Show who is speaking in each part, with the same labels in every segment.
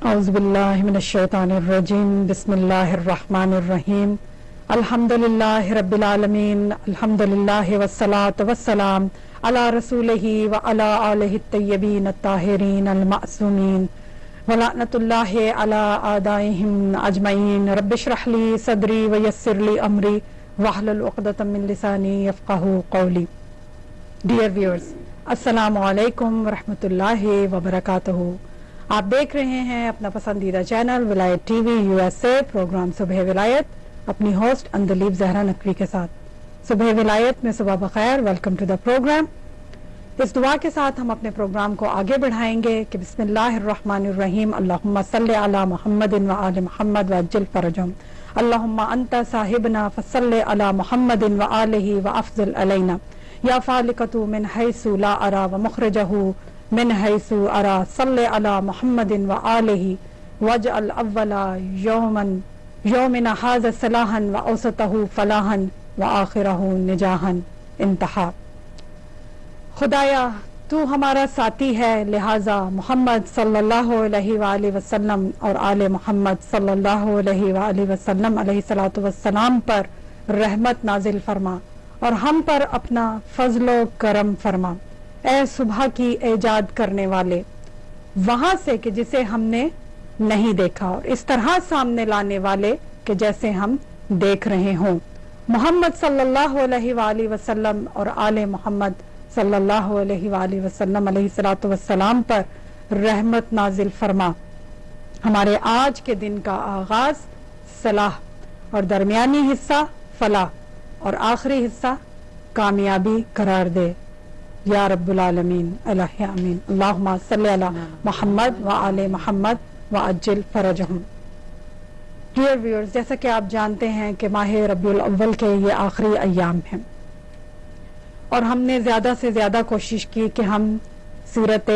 Speaker 1: اعوذ باللہ من الشیطان الرجیم بسم اللہ الرحمن الرحیم الحمدللہ رب العالمین الحمدللہ والصلاة والسلام علی رسولہ وعلی آلہ الطیبین الطاہرین المعصومین ولعنۃ اللہ علی اعدائہم اجمعین رب اشرح لی صدری ویسر لی امری واحلل عقدۃ من لسانی یفقہوا قولی. ڈیئر ویورز، السلام علیکم ورحمۃ اللہ وبرکاتہ. آپ دیکھ رہے ہیں اپنا پسندیدہ چینل ولایت ٹی وی USA پروگرام صبح ولایت اپنی ہوسٹ اندلیب زہرا نقوی کے ساتھ. صبح ولایت میں صبح بخیر، ویلکم ٹو دا پروگرام. اس دعا کے ساتھ ہم اپنے پروگرام کو آگے بڑھائیں گے کہ بسم اللہ الرحمن الرحیم اللہم صلی علی محمد وآل محمد وعجل فرجہم. اللہم انت صاحبنا فصلی علی محمد وآلہ وافضل علینا یا فالقۃ من حیث لا ارا ومخرجہ من حیث ارا صلی علی محمد وآلہ واجعل اول یومنا ھذا صلاحا واوسطہ فلاحا وآخرہ نجاحا. انتہا. خدایا تو ہمارا ساتھی ہے، لہٰذا محمد صلی اللہ علیہ وآلہ وسلم اور آل محمد صلی اللہ علیہ وآلہ وسلم علیہ الصلوۃ والسلام پر رحمت نازل فرما اور ہم پر اپنا فضل و کرم فرما. اے صبح کی ایجاد کرنے والے، وہاں سے کہ جسے ہم نے نہیں دیکھا اور اس طرح سامنے لانے والے کہ جیسے ہم دیکھ رہے ہوں. محمد صلی اللہ علیہ وآلہ وسلم اور آل محمد صلی اللہ علیہ وآلہ وسلم علیہ الصلوۃ والسلام پر رحمت نازل فرما. ہمارے آج کے دن کا آغاز صلاح اور درمیانی حصہ فلاح اور آخری حصہ کامیابی قرار دے یا رب العالمین. الہ آمین. اللہم صلی علی محمد وآل محمد وعجل فرجہم. ڈیئر ویورز، جیسا کہ آپ جانتے ہیں کہ ماہ ربیع الاول کے یہ آخری ایام ہیں اور ہم نے زیادہ سے زیادہ کوشش کی کہ ہم سیرت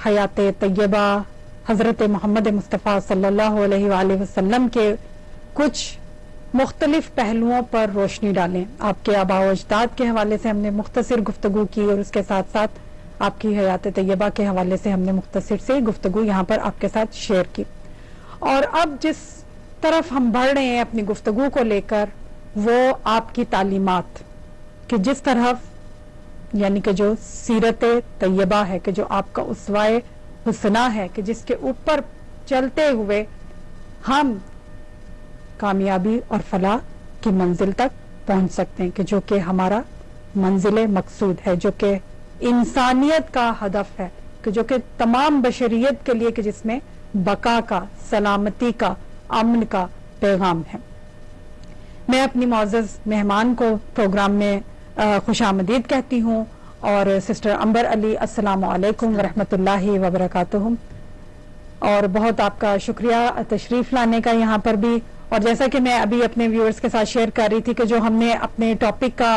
Speaker 1: حیات طیبہ حضرت محمد مصطفیٰ صلی اللہ علیہ وآلہ وسلم کے کچھ مختلف پہلوؤں پر روشنی ڈالیں. آپ کے آباء و اجداد کے حوالے سے ہم نے مختصر گفتگو کی اور اس کے ساتھ ساتھ آپ کی حیات طیبہ کے حوالے سے ہم نے مختصر سے گفتگو یہاں پر آپ کے ساتھ شیئر کی. اور اب جس طرف ہم بڑھ رہے ہیں اپنی گفتگو کو لے کر، وہ آپ کی تعلیمات کہ جس طرف یعنی کہ جو سیرت طیبہ ہے، کہ جو آپ کا اسوائے حسنہ ہے، کہ جس کے اوپر چلتے ہوئے ہم کامیابی اور فلاح کی منزل تک پہنچ سکتے ہیں، کہ جو کہ ہمارا منزل مقصود ہے، جو کہ انسانیت کا ہدف ہے، کہ جو کہ تمام بشریت کے لیے کہ جس میں بقا کا، سلامتی کا، امن کا پیغام ہے. میں اپنی معزز مہمان کو پروگرام میں خوش آمدید کہتی ہوں اور سسٹر امبر علی، السلام علیکم ورحمۃ اللہ وبرکاتہ. اور بہت آپ کا شکریہ تشریف لانے کا یہاں پر بھی. اور جیسا کہ میں ابھی اپنے ویورز کے ساتھ شیئر کر رہی تھی کہ جو ہم نے اپنے ٹاپک کا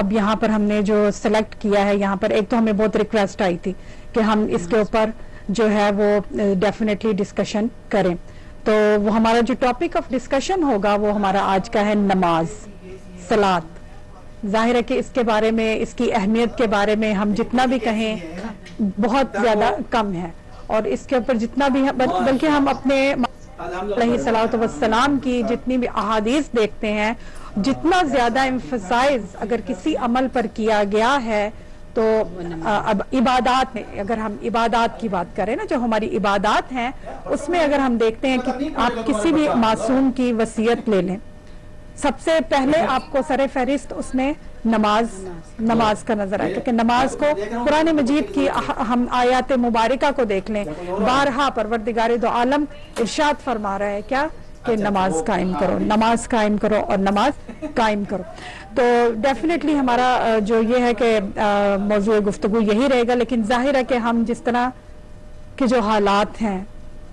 Speaker 1: اب یہاں پر ہم نے جو سلیکٹ کیا ہے، یہاں پر ایک تو ہمیں بہت ریکویسٹ آئی تھی کہ ہم اس کے اوپر جو ہے وہ ڈیفینیٹلی ڈسکشن کریں. تو وہ ہمارا جو ٹاپک آف ڈسکشن ہوگا وہ ہمارا آج کا ہے نماز، صلاۃ. ظاہر ہے کہ اس کے بارے میں، اس کی اہمیت کے بارے میں ہم جتنا بھی کہیں بہت زیادہ کم ہے، اور اس کے اوپر جتنا بھی بلکہ ہم اپنے علیہ الصلوۃ والسلام کی جتنی بھی احادیث دیکھتے ہیں، جتنا زیادہ ایمفسائز اگر کسی عمل پر کیا گیا ہے تو اب عبادات میں، اگر ہم عبادات کی بات کریں نا، جو ہماری عبادات ہیں اس میں اگر ہم دیکھتے ہیں کہ آپ کسی بھی معصوم کی وصیت لے لیں، سب سے پہلے آپ کو سر فہرست اس میں نماز کا نظر آئے، کیونکہ نماز کو قرآن مجید کی ہم آیات مبارکہ کو دیکھ لیں، بارہا پروردگار دو عالم ارشاد فرما رہا ہے کیا کہ نماز قائم کرو، نماز قائم کرو اور نماز قائم کرو. تو ڈیفینیٹلی ہمارا جو یہ ہے کہ موضوع گفتگو یہی رہے گا، لیکن ظاہر ہے کہ ہم جس طرح کے جو حالات ہیں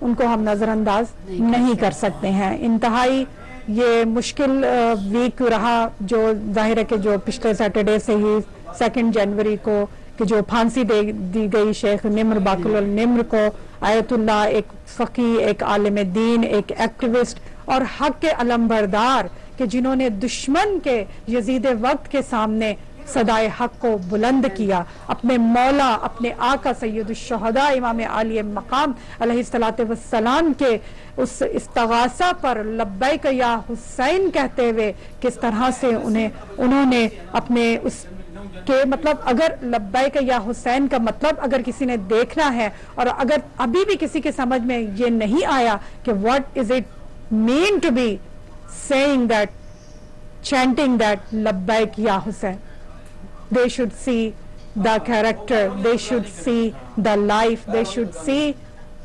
Speaker 1: ان کو ہم نظر انداز نہیں کر سکتے ہیں. انتہائی یہ مشکل ویک رہا، جو ظاہر ہے کہ جو پچھلے سیٹرڈے سے ہی 2 جنوری کو کہ جو پھانسی دی گئی شیخ نمر باقر النمر کو، آیت اللہ، ایک فقی، ایک عالم دین، ایک ایکٹیوسٹ اور حق کے علم بردار، کہ جنہوں نے دشمن کے یزید وقت کے سامنے صدائے حق کو بلند کیا، اپنے مولا، اپنے آقا سید الشہداء امام عالی مقام علیہ الصلوۃ والسلام کے اس استغاثہ پر لبیک یا حسین کہتے ہوئے کس طرح سے انہوں نے اپنے اس کہ مطلب اگر لبیک یا حسین کا مطلب اگر کسی نے دیکھنا ہے، اور اگر ابھی بھی کسی کے سمجھ میں یہ نہیں آیا کہ what is it mean to be saying that, chanting that لبیک یا حسین، they should see the character, they should see the life, they should see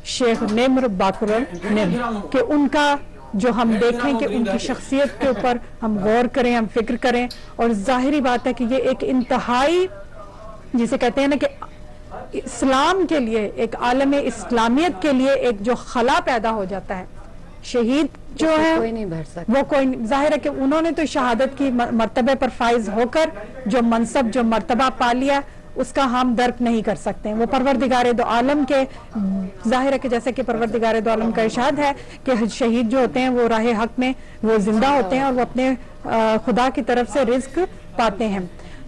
Speaker 1: شیخ نمر باقر نمر، کہ ان کا جو ہم دیکھیں کہ ان کی شخصیت کے اوپر ہم غور کریں، ہم فکر کریں. اور ظاہری بات ہے کہ یہ ایک انتہائی جسے کہتے ہیں نا کہ اسلام کے لیے، ایک عالم اسلامیت کے لیے ایک جو خلا پیدا ہو جاتا ہے. شہید جو ہے
Speaker 2: کوئی نہیں بھر سکتا،
Speaker 1: وہ کوئی ظاہر ہے کہ انہوں نے تو شہادت کی مرتبے پر فائز ہو کر جو منصب، جو مرتبہ پا لیا، اس کا ہم درک نہیں کر سکتے ہیں. وہ پروردگار دو عالم کے، ظاہر ہے کہ جیسے کہ پروردگار دو عالم کا ارشاد ہے کہ شہید جو ہوتے ہیں وہ راہ حق میں وہ زندہ ہوتے ہیں اور وہ اپنے خدا کی طرف سے رزق پاتے ہیں.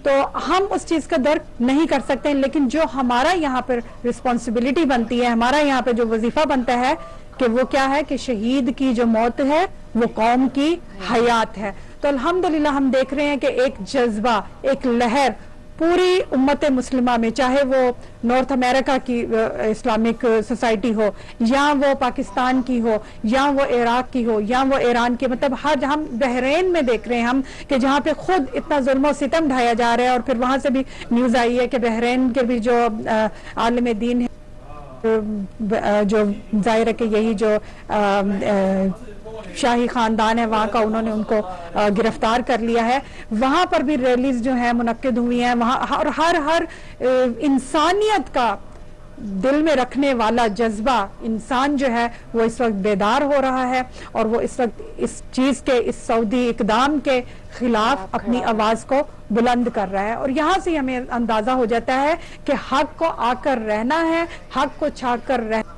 Speaker 1: تو ہم اس چیز کا درک نہیں کر سکتے ہیں، لیکن جو ہمارا یہاں پر رسپانسبلٹی بنتی ہے، ہمارا یہاں پہ جو وظیفہ بنتا ہے کہ وہ کیا ہے کہ شہید کی جو موت ہے وہ قوم کی حیات ہے. تو الحمدللہ ہم دیکھ رہے ہیں کہ ایک جذبہ، ایک لہر پوری امت مسلمہ میں، چاہے وہ نارتھ امریکہ کی اسلامک سوسائٹی ہو، یا وہ پاکستان کی ہو، یا وہ عراق کی ہو، یا وہ ایران کی، مطلب ہر ہم بحرین میں دیکھ رہے ہیں ہم کہ جہاں پہ خود اتنا ظلم و ستم ڈھایا جا رہا ہے، اور پھر وہاں سے بھی نیوز آئی ہے کہ بحرین کے بھی جو عالم دین ہے، جو ظاہر ہے کہ یہی جو شاہی خاندان ہے وہاں کا، انہوں نے ان کو گرفتار کر لیا ہے. وہاں پر بھی ریلیز جو ہیں منعقد ہوئی ہیں وہاں، اور ہر انسانیت کا دل میں رکھنے والا جذبہ انسان جو ہے وہ اس وقت بیدار ہو رہا ہے، اور وہ اس وقت اس چیز کے، اس سعودی اقدام کے خلاف اپنی آواز کو بلند کر رہا ہے. اور یہاں سے ہمیں اندازہ ہو جاتا ہے کہ حق کو آ کر رہنا ہے، حق کو چھا کر رہنا،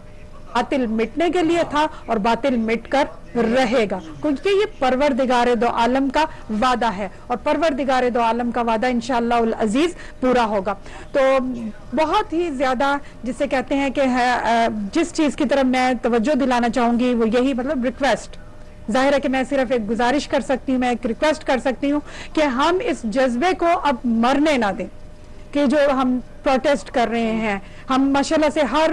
Speaker 1: باطل مٹنے کے لیے تھا اور باطل مٹ کر رہے گا، کیونکہ یہ پروردگار دو عالم کا وعدہ ہے، اور پروردگار دو عالم کا وعدہ انشاءاللہ العزیز پورا ہوگا. تو بہت ہی زیادہ جسے کہتے ہیں کہ جس چیز کی طرف میں توجہ دلانا چاہوں گی وہ یہی، مطلب ریکویسٹ، ظاہر ہے کہ میں صرف ایک گزارش کر سکتی ہوں، میں ایک ریکویسٹ کر سکتی ہوں کہ ہم اس جذبے کو اب مرنے نہ دیں. کہ جو ہم پروٹیسٹ کر رہے ہیں، ہم ماشاءاللہ سے ہر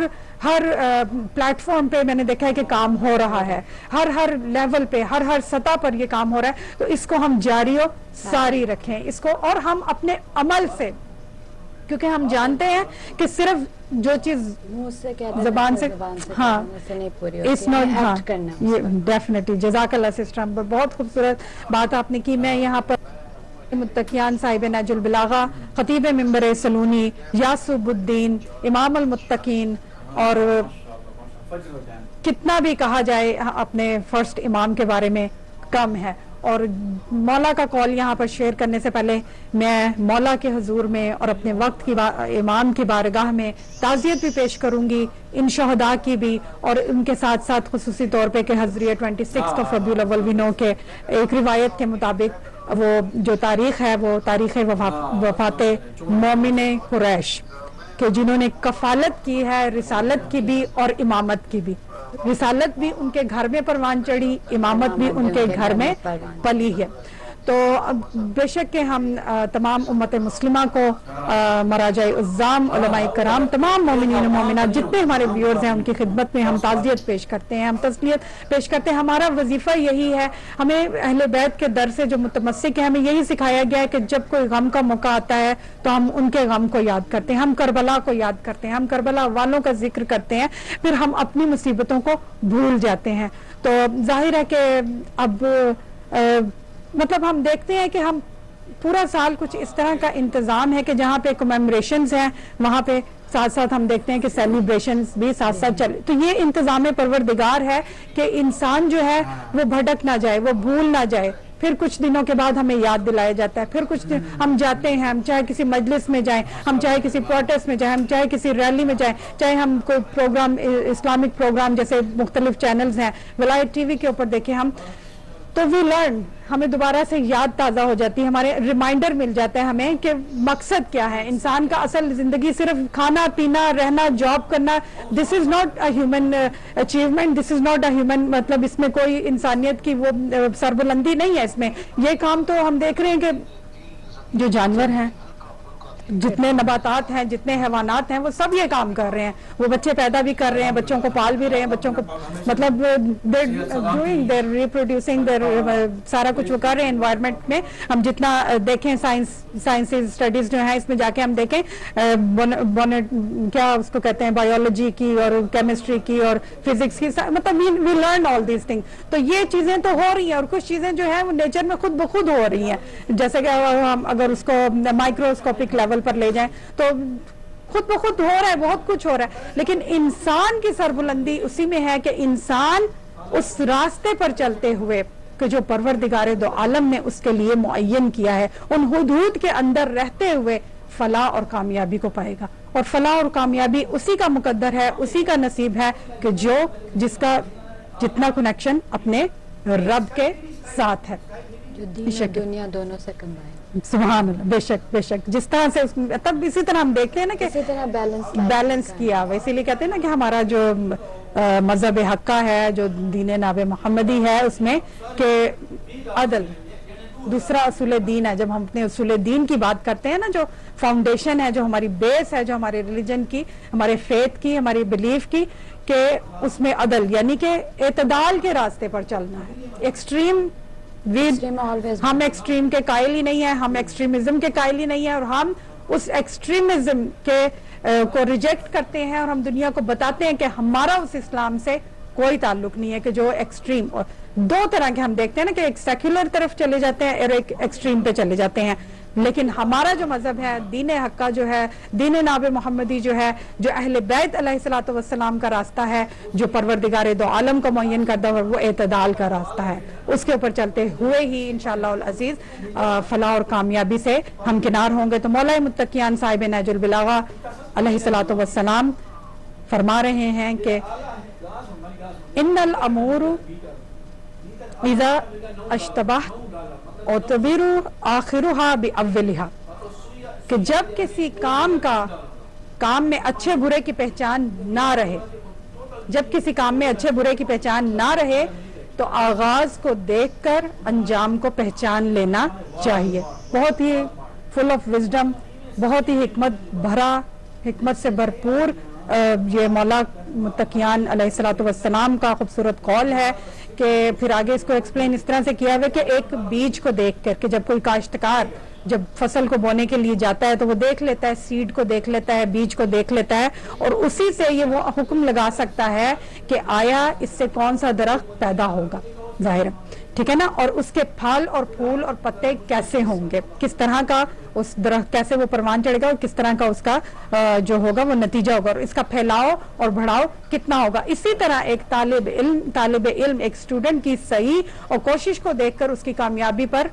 Speaker 1: پلیٹ فارم پہ میں نے دیکھا ہے کہ کام ہو رہا ہے، ہر لیول پہ، ہر سطح پر یہ کام ہو رہا ہے. تو اس کو ہم جاری و ساری رکھیں اس کو، اور ہم اپنے عمل سے، کیونکہ ہم جانتے ہیں کہ صرف جو چیز زبان سے ہاں اس نوٹ، ہاں ڈیفینیٹلی. جزاک اللہ سسٹر، بہت خوبصورت بات آپ نے کی. میں یہاں پر متقیان صاحب نہج البلاغہ، خطیب منبر سلونی، یاسب الدین، امام المتقین، اور کتنا بھی کہا جائے اپنے فرسٹ امام کے بارے میں کم ہے. اور مولا کا قول یہاں پر شیئر کرنے سے پہلے میں مولا کے حضور میں اور اپنے وقت کی امام کی بارگاہ میں تعزیت بھی پیش کروں گی، ان شہداء کی بھی، اور ان کے ساتھ ساتھ خصوصی طور پہ کہ حضری 26 ربیع الاول بھی نو کے ایک روایت کے مطابق وہ جو تاریخ ہے وہ تاریخ وفات مومن قریش، کہ جنہوں نے کفالت کی ہے رسالت کی بھی اور امامت کی بھی. رسالت بھی ان کے گھر میں پروان چڑھی، امامت بھی ان کے گھر میں پلی ہے. تو بے شک کہ ہم تمام امت مسلمہ کو، مراجع عظام، علماء کرام، تمام مومنین و مومنات جتنے ہمارے ویورز ہیں ان کی خدمت میں ہم تعزیت پیش کرتے ہیں، ہم تسلیت پیش کرتے ہیں. ہمارا وظیفہ یہی ہے، ہمیں اہل بیت کے در سے جو متمسک ہے ہمیں یہی سکھایا گیا ہے کہ جب کوئی غم کا موقع آتا ہے تو ہم ان کے غم کو یاد کرتے ہیں، ہم کربلا کو یاد کرتے ہیں، ہم کربلا والوں کا ذکر کرتے ہیں، پھر ہم اپنی مصیبتوں کو بھول جاتے ہیں. تو ظاہر ہے کہ اب مطلب ہم دیکھتے ہیں کہ ہم پورا سال کچھ اس طرح کا انتظام ہے کہ جہاں پہ کمیموریشنز ہیں وہاں پہ ساتھ ساتھ ہم دیکھتے ہیں کہ سیلیبریشنز بھی ساتھ ساتھ چلے. تو یہ انتظام پروردگار ہے کہ انسان جو ہے وہ بھٹک نہ جائے، وہ بھول نہ جائے. پھر کچھ دنوں کے بعد ہمیں یاد دلایا جاتا ہے، پھر کچھ ہم جاتے ہیں، ہم چاہے کسی مجلس میں جائیں، ہم چاہے کسی پروٹیسٹ میں جائیں، ہم چاہے کسی ریلی میں جائیں، چاہے ہم کوئی پروگرام، اسلامک پروگرام جیسے مختلف چینلز ہیں، ولایت ٹی وی کے اوپر دیکھیں، ہم تو وی لرن، ہمیں دوبارہ سے یاد تازہ ہو جاتی ہے، ہمارے ریمائنڈر مل جاتا ہے ہمیں کہ مقصد کیا ہے. انسان کا اصل زندگی صرف کھانا پینا رہنا جاب کرنا، this is not a human achievement, this is not a human, مطلب اس میں کوئی انسانیت کی وہ سربلندی نہیں ہے اس میں. یہ کام تو ہم دیکھ رہے ہیں کہ جو جانور ہیں، جتنے نباتات ہیں، جتنے حیوانات ہیں، وہ سب یہ کام کر رہے ہیں. وہ بچے پیدا بھی کر رہے ہیں، بچوں کو پال بھی رہے ہیں، بچوں کو مطلب دیر ریپروڈیوسنگ دیر سارا کچھ وہ کر رہے ہیں انوائرمنٹ میں. ہم جتنا دیکھیں سائنس اسٹڈیز جو ہیں اس میں جا کے ہم دیکھیں کیا اس کو کہتے ہیں بایولوجی کی اور کیمسٹری کی اور فزکس کی، مطلب we learn all these thing. تو یہ چیزیں تو ہو رہی ہیں، اور کچھ چیزیں جو ہیں وہ نیچر میں خود بخود ہو رہی ہیں. جیسے کہ ہم اگر اس کو مائکروسکوپک لیول پر لے جائیں تو خود بخود ہو رہا ہے، بہت کچھ ہو رہا ہے. لیکن انسان کی سربلندی اسی میں ہے کہ انسان اس راستے پر چلتے ہوئے کہ جو پروردگار دو عالم نے اس کے لیے معین کیا ہے، ان حدود کے اندر رہتے ہوئے فلاح اور کامیابی کو پائے گا. اور فلاح اور کامیابی اسی کا مقدر ہے، اسی کا نصیب ہے کہ جس کا جتنا کنیکشن اپنے رب کے ساتھ ہے،
Speaker 2: جو دین اور دنیا دونوں سے کمائے.
Speaker 1: سبحان اللہ. بے شک بے شک. جس طرح سے تب اسی طرح ہم دیکھتے ہیں نا کہ
Speaker 2: اسی طرح
Speaker 1: بیلنس کیا ہوا. اسی لیے کہتے ہیں نا کہ ہمارا جو مذہب حقہ ہے، جو دین ناب محمدی ہے، اس میں کہ عدل دوسرا اصول دین ہے. جب ہم اپنے اصول دین کی بات کرتے ہیں نا، جو فاؤنڈیشن ہے، جو ہماری بیس ہے، جو ہمارے ریلیجن کی، ہمارے فیتھ کی، ہماری بلیف کی، کہ اس میں عدل یعنی کہ اعتدال کے راستے پر چلنا ہے. ایکسٹریم ہم ایکسٹریم کے قائل ہی نہیں ہیں، ہم ایکسٹریمزم کے قائل ہی نہیں ہیں، اور ہم اس ایکسٹریمزم کے کو ریجیکٹ کرتے ہیں، اور ہم دنیا کو بتاتے ہیں کہ ہمارا اس اسلام سے کوئی تعلق نہیں ہے کہ جو ایکسٹریم. اور دو طرح کے ہم دیکھتے ہیں نا کہ ایک سیکولر طرف چلے جاتے ہیں اور ایک ایکسٹریم پہ چلے جاتے ہیں. لیکن ہمارا جو مذہب ہے، دین حقہ جو ہے، دین ناب محمدی جو ہے، جو اہل بیت علیہ الصلوۃ والسلام کا راستہ ہے، جو پروردگار دو عالم کو معین کردہ ہے، وہ اعتدال کا راستہ ہے. اس کے اوپر چلتے ہوئے ہی انشاءاللہ العزیز فلاح اور کامیابی سے ہم کنار ہوں گے. تو مولا متقیان صاحب نہج البلاغہ علیہ الصلوۃ والسلام فرما رہے ہیں کہ ان الامور اذا اشتبہت اعتبروا آخرها باولها، کہ جب کسی کام میں اچھے برے کی پہچان نہ رہے، جب کسی کام میں اچھے برے کی پہچان نہ رہے تو آغاز کو دیکھ کر انجام کو پہچان لینا چاہیے. بہت ہی فل آف وزڈم، بہت ہی حکمت سے بھرپور یہ مولا متقیان علیہ الصلوۃ والسلام کا خوبصورت قول ہے. کہ پھر آگے اس کو ایکسپلین اس طرح سے کیا ہوا کہ ایک بیج کو دیکھ کر کہ جب کوئی کاشتکار جب فصل کو بونے کے لیے جاتا ہے تو وہ دیکھ لیتا ہے، سیڈ کو دیکھ لیتا ہے، بیج کو دیکھ لیتا ہے، اور اسی سے یہ وہ حکم لگا سکتا ہے کہ آیا اس سے کون سا درخت پیدا ہوگا. ظاہر ٹھیک ہے نا، اور اس کے پھل اور پھول اور پتے کیسے ہوں گے، کس طرح کا اس درخت کیسے وہ پروان چڑھے گا، اور کس طرح کا اس کا جو ہوگا وہ نتیجہ ہوگا، اور اس کا پھیلاؤ اور بڑھاؤ کتنا ہوگا. اسی طرح ایک طالب علم ایک اسٹوڈنٹ کی صحیح اور کوشش کو دیکھ کر اس کی کامیابی پر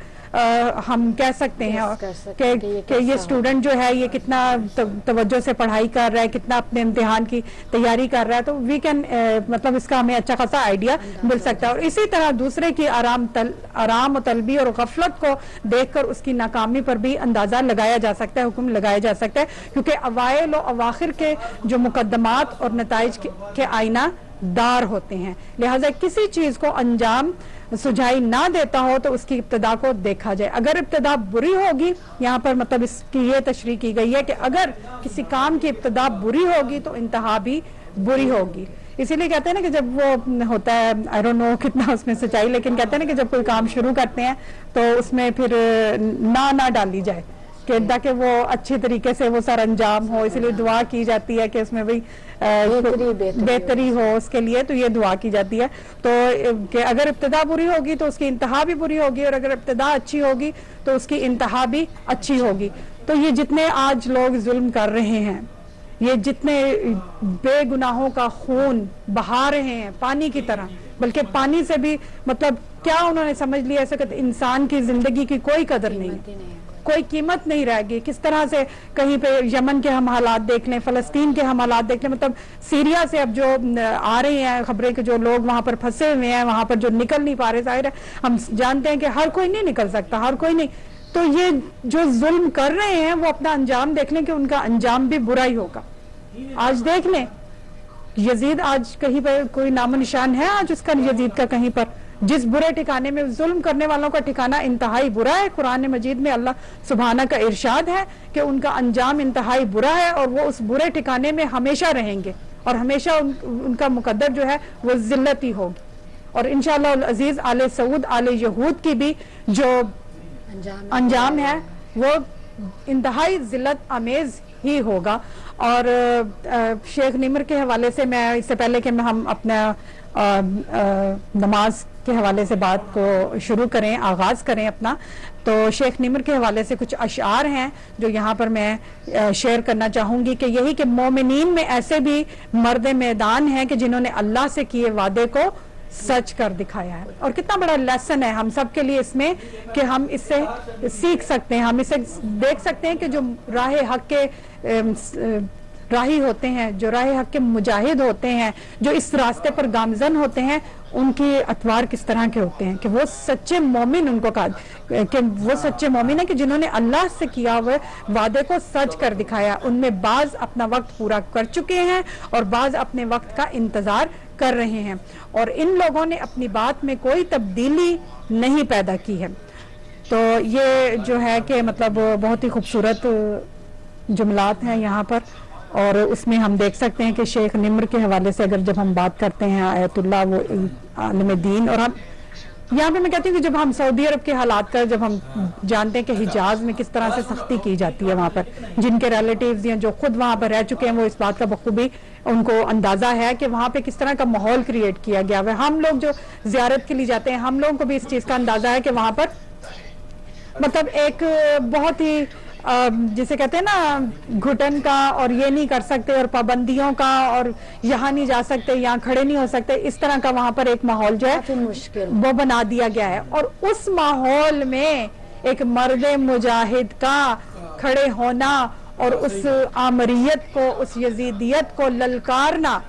Speaker 1: ہم کہہ سکتے ہیں کہ یہ اسٹوڈنٹ جو ہے یہ کتنا توجہ سے پڑھائی کر رہا ہے، کتنا اپنے امتحان کی تیاری کر رہا ہے. تو وی کین مطلب اس کا ہمیں اچھا خاصا آئیڈیا مل سکتا ہے. اور اسی طرح دوسرے کی آرام و طلبی اور غفلت کو دیکھ کر اس کی ناکامی پر بھی اندازہ لگایا جا سکتا ہے، حکم لگایا جا سکتا ہے، کیونکہ اوائل و اواخر کے جو مقدمات اور نتائج کے آئینہ دار ہوتے ہیں. لہٰذا کسی چیز کو انجام سجائی نہ دیتا ہو تو اس کی ابتدا کو دیکھا جائے. اگر ابتدا بری ہوگی، یہاں پر مطلب اس کی یہ تشریح کی گئی ہے کہ اگر کسی کام کی ابتدا بری ہوگی تو انتہا بھی بری ہوگی. اسی لیے کہتے ہیں نا کہ جب وہ ہوتا ہے آئی ڈونٹ نو کتنا اس میں سچائی، لیکن کہتے ہیں نا کہ جب کوئی کام شروع کرتے ہیں تو اس میں پھر نہ ڈالی جائے کہ تاکہ وہ اچھے طریقے سے وہ سر انجام ہو. اسی لیے دعا کی جاتی ہے کہ اس میں بھی بہتری ہو اس کے لیے، تو یہ دعا کی جاتی ہے. تو کہ اگر ابتدا بری ہوگی تو اس کی انتہا بھی بری ہوگی، اور اگر ابتدا اچھی ہوگی تو اس کی انتہا بھی اچھی ہوگی. تو یہ جتنے آج لوگ ظلم کر رہے ہیں، یہ جتنے بے گناہوں کا خون بہا رہے ہیں پانی کی طرح، بلکہ پانی سے بھی مطلب کیا انہوں نے سمجھ لیا ایسا کہ انسان کی زندگی کی کوئی قدر نہیں ہے. کوئی قیمت نہیں رہے گی. کس طرح سے کہیں پہ یمن کے ہم حالات دیکھ لیں, فلسطین کے ہم حالات دیکھ لیں, مطلب سیریا سے اب جو آ رہی ہیں خبریں کہ جو لوگ وہاں پر پھنسے ہوئے ہیں, وہاں پر جو نکل نہیں پا رہے, ظاہر ہے ہم جانتے ہیں کہ ہر کوئی نہیں نکل سکتا, ہر کوئی نہیں. تو یہ جو ظلم کر رہے ہیں وہ اپنا انجام دیکھ لیں کہ ان کا انجام بھی برا ہی ہوگا. آج دیکھ لیں یزید, آج کہیں پہ کوئی نام و نشان ہے آج اس کا یزید کا کہیں پر؟ جس برے ٹھکانے میں ظلم کرنے والوں کا ٹھکانہ انتہائی برا ہے. قرآن مجید میں اللہ سبحانہ کا ارشاد ہے کہ ان کا انجام انتہائی برا ہے اور وہ اس برے ٹھکانے میں ہمیشہ رہیں گے, اور ہمیشہ ان کا مقدر جو ہے وہ ذلت ہی ہوگی. اور انشاءاللہ العزیز آل سعود آل یہود کی بھی جو انجام ہے وہ انتہائی ذلت آمیز ہی ہوگا. اور شیخ نمر کے حوالے سے میں اس سے پہلے کہ ہم اپنا نماز کے حوالے سے بات کو شروع کریں, آغاز کریں اپنا, تو شیخ نمر کے حوالے سے کچھ اشعار ہیں جو یہاں پر میں شیئر کرنا چاہوں گی کہ یہی کہ مومنین میں ایسے بھی مرد میدان ہیں کہ جنہوں نے اللہ سے کیے وعدے کو سچ کر دکھایا ہے. اور کتنا بڑا لیسن ہے ہم سب کے لیے اس میں کہ ہم اس سے سیکھ سکتے ہیں, ہم اسے دیکھ سکتے ہیں کہ جو راہ حق کے راہی ہوتے ہیں, جو راہ حق کے مجاہد ہوتے ہیں, جو اس راستے پر گامزن ہوتے ہیں, ان کی اطوار کس طرح کے ہوتے ہیں کہ وہ سچے مومن, ان کو کہا کہ وہ سچے مومن ہیں کہ جنہوں نے اللہ سے کیا ہوئے وعدے کو سچ کر دکھایا. ان میں بعض اپنا وقت پورا کر چکے ہیں اور بعض اپنے وقت کا انتظار کر رہے ہیں, اور ان لوگوں نے اپنی بات میں کوئی تبدیلی نہیں پیدا کی ہے. تو یہ جو ہے کہ مطلب بہت ہی خوبصورت جملات ہیں یہاں پر, اور اس میں ہم دیکھ سکتے ہیں کہ شیخ نمر کے حوالے سے اگر جب ہم بات کرتے ہیں آیت اللہ وہ عالم دین, اور ہم یہاں پہ میں کہتی ہوں کہ جب ہم سعودی عرب کے حالات کا جب ہم جانتے ہیں کہ حجاز میں کس طرح سے سختی کی جاتی ہے, وہاں پر جن کے ریلیٹیوز یا جو خود وہاں پر رہ چکے ہیں وہ اس بات کا بخوبی ان کو اندازہ ہے کہ وہاں پہ کس طرح کا ماحول کریٹ کیا گیا ہے. ہم لوگ جو زیارت کے لیے جاتے ہیں ہم لوگوں کو بھی اس چیز کا اندازہ ہے کہ وہاں پر مطلب ایک بہت ہی جسے کہتے ہیں نا گھٹن کا, اور یہ نہیں کر سکتے, اور پابندیوں کا, اور یہاں نہیں جا سکتے, یہاں کھڑے نہیں ہو سکتے, اس طرح کا وہاں پر ایک ماحول جو ہے وہ بنا دیا گیا ہے. اور اس ماحول میں ایک مرد مجاہد کا کھڑے ہونا اور اس آمریت کو, اس یزیدیت کو للکارنا,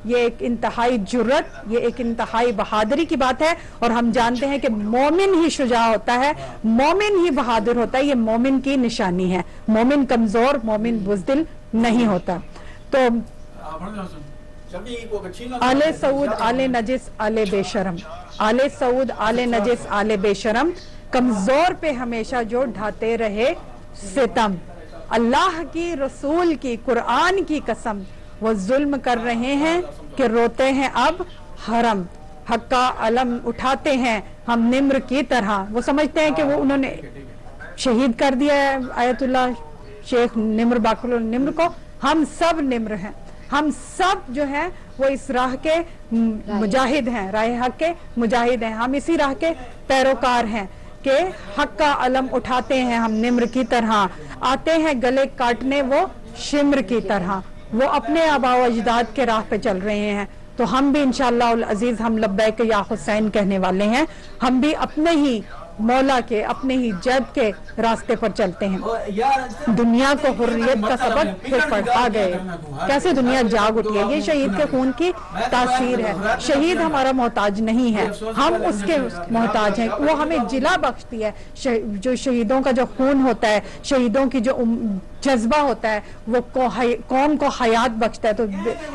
Speaker 1: یہ ایک انتہائی جرت, یہ ایک انتہائی بہادری کی بات ہے. اور ہم جانتے ہیں کہ مومن ہی شجاع ہوتا ہے, مومن ہی بہادر ہوتا ہے, یہ مومن کی نشانی ہے. مومن کمزور, مومن بزدل نہیں ہوتا. تو آل سعود آل نجس آل بے شرم, آل سعود آل نجس آل بے شرم, کمزور پہ ہمیشہ جو ڈھاتے رہے ستم. اللہ کی, رسول کی, قرآن کی قسم, وہ ظلم کر رہے ہیں کہ روتے ہیں اب حرم. حق کا علم اٹھاتے ہیں ہم نمر کی طرح. وہ سمجھتے ہیں کہ وہ انہوں نے شہید کر دیا ہے آیت اللہ شیخ نمر باقر النمر کو. ہم سب نمر ہیں, ہم سب جو ہیں وہ اس راہ کے مجاہد ہیں, راہ حق کے مجاہد ہیں. ہم اسی راہ کے پیروکار ہیں کہ حق کا علم اٹھاتے ہیں ہم نمر کی طرح. آتے ہیں گلے کاٹنے وہ شمر کی طرح. وہ اپنے آباء و اجداد کے راہ پہ چل رہے ہیں. تو ہم بھی انشاءاللہ العزیز ہم لبیک یا حسین کہنے والے ہیں. ہم بھی اپنے ہی مولا کے, اپنے ہی جد کے راستے پر چلتے ہیں. دنیا کو حریت کا سبق پھر پڑھا گئے. کیسے دنیا جاگ اٹھی ہے, یہ شہید کے خون کی تاثیر ہے. شہید ہمارا محتاج نہیں ہے, ہم اس کے محتاج ہیں. وہ ہمیں جلا بخشتی ہے. جو شہیدوں کا جو خون ہوتا ہے, شہیدوں کی جو جذبہ ہوتا ہے, وہ قوم کو حیات بخشتا ہے. تو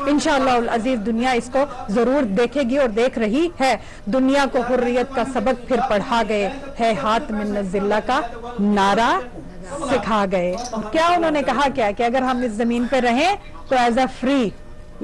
Speaker 1: انشاءاللہ العزیز دنیا اس کو ضرور دیکھے گی اور دیکھ رہی ہے. دنیا کو حریت کا سبق پھر پڑھا گئے, ہے ہاتھ من الذلہ کا نعرہ سکھا گئے. کیا انہوں نے کہا کیا کہ اگر ہم اس زمین پہ رہیں تو ایز اے فری,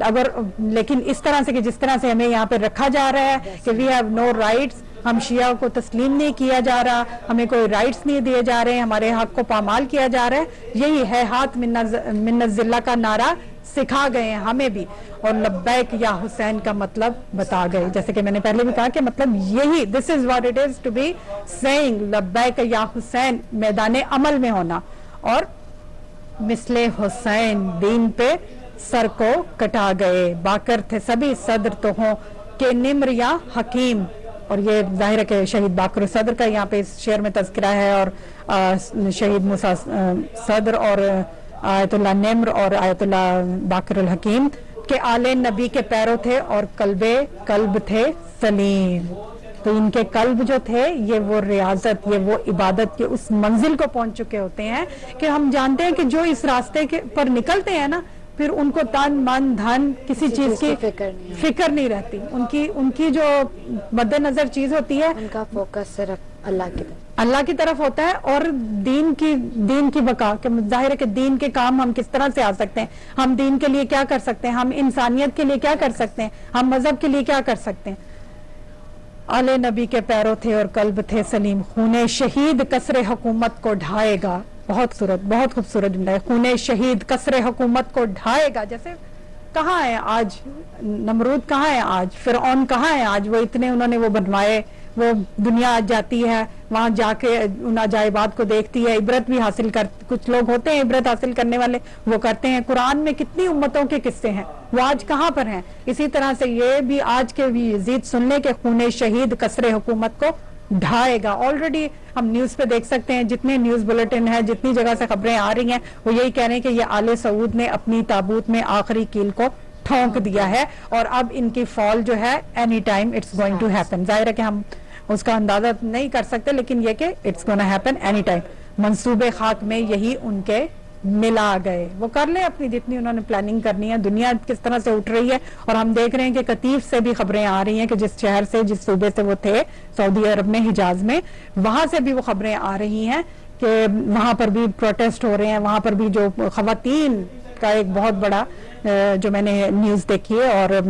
Speaker 1: اگر لیکن اس طرح سے کہ جس طرح سے ہمیں یہاں پہ رکھا جا رہا ہے کہ وی ہیو نو رائٹس, ہم شیعہ کو تسلیم نہیں کیا جا رہا, ہمیں کوئی رائٹس نہیں دیے جا رہے, ہمارے حق کو پامال کیا جا رہا ہے. یہی ہے ہاتھ من الذلہ کا نعرہ سکھا گئے ہیں ہمیں بھی, اور لبیک یا حسین کا مطلب بتا گئے. جیسے کہ میں نے پہلے بھی کہا کہ مطلب یہی this is what it is to be saying لبیک یا حسین, میدان عمل میں ہونا. اور مثل حسین دین پہ سر کو کٹا گئے, باکر تھے سبھی صدر تو ہوں کہ نمر یا حکیم, اور یہ ظاہر ہے کہ شہید باقر صدر کا یہاں پہ اس شعر میں تذکرہ ہے، اور شہید موسیٰ صدر اور آیت اللہ نمر اور آیت اللہ باقر الحکیم کے آل نبی کے پیرو تھے اور قلب تھے سلیم. تو ان کے قلب جو تھے یہ وہ ریاضت، یہ وہ عبادت کے اس منزل کو پہنچ چکے ہوتے ہیں کہ ہم جانتے ہیں کہ جو اس راستے کے پر نکلتے ہیں نا، پھر ان کو تن من دھن کسی چیز کی فکر نہیں رہتی. ان کی جو مد نظر چیز ہوتی ہے،
Speaker 2: ان کا فوکس صرف اللہ کی طرف
Speaker 1: ہوتا ہے، اور دین کی بقا. کہ ظاہر ہے کہ دین کے کام ہم کس طرح سے آ سکتے ہیں، ہم دین کے لیے کیا کر سکتے ہیں، ہم انسانیت کے لیے کیا کر سکتے ہیں، ہم مذہب کے لیے کیا کر سکتے ہیں. آل نبی کے پیرو تھے اور قلب تھے سلیم. خون شہید کسر حکومت کو ڈھائے گا. بہت خوبصورت جملہ ہے. خون شہید کسر حکومت کو ڈھائے گا. جیسے کہاں ہے آج نمرود، کہاں ہے آج فرعون، کہاں ہے آج وہ اتنے انہوں نے وہ بنوائے. وہ دنیا آج جاتی ہے وہاں جا کے ان عجائبات کو دیکھتی ہے، عبرت بھی حاصل کچھ لوگ ہوتے ہیں عبرت حاصل کرنے والے، وہ کرتے ہیں. قرآن میں کتنی امتوں کے قصے ہیں، وہ آج کہاں پر ہیں. اسی طرح سے یہ بھی آج کے بھی یزید سن لے کہ خون شہید کسر حکومت کو ڈھائے گا. آلریڈی ہم نیوز پہ دیکھ سکتے ہیں، جتنے نیوز بلٹن ہیں، جتنی جگہ سے خبریں آ رہی ہیں، وہ یہی کہہ رہے ہیں کہ یہ آل سعود نے اپنی تابوت میں آخری کیل کو ٹھونک دیا ہے، اور اب ان کی فال جو ہے any time it's going to happen. ظاہر ہے کہ ہم اس کا اندازہ نہیں کر سکتے، لیکن یہ کہ it's gonna happen any time. منصوبے خاک میں یہی ان کے ملا گئے. وہ کر لیں اپنی جتنی انہوں نے پلاننگ کرنی ہے. دنیا کس طرح سے اٹھ رہی ہے، اور ہم دیکھ رہے ہیں کہ قطیف سے بھی خبریں آ رہی ہیں کہ جس شہر سے، جس صوبے سے وہ تھے سعودی عرب میں، حجاز میں، وہاں سے بھی وہ خبریں آ رہی ہیں کہ وہاں پر بھی پروٹیسٹ ہو رہے ہیں. وہاں پر بھی جو خواتین کا ایک بہت بڑا جو میں نے نیوز دیکھی ہے، اور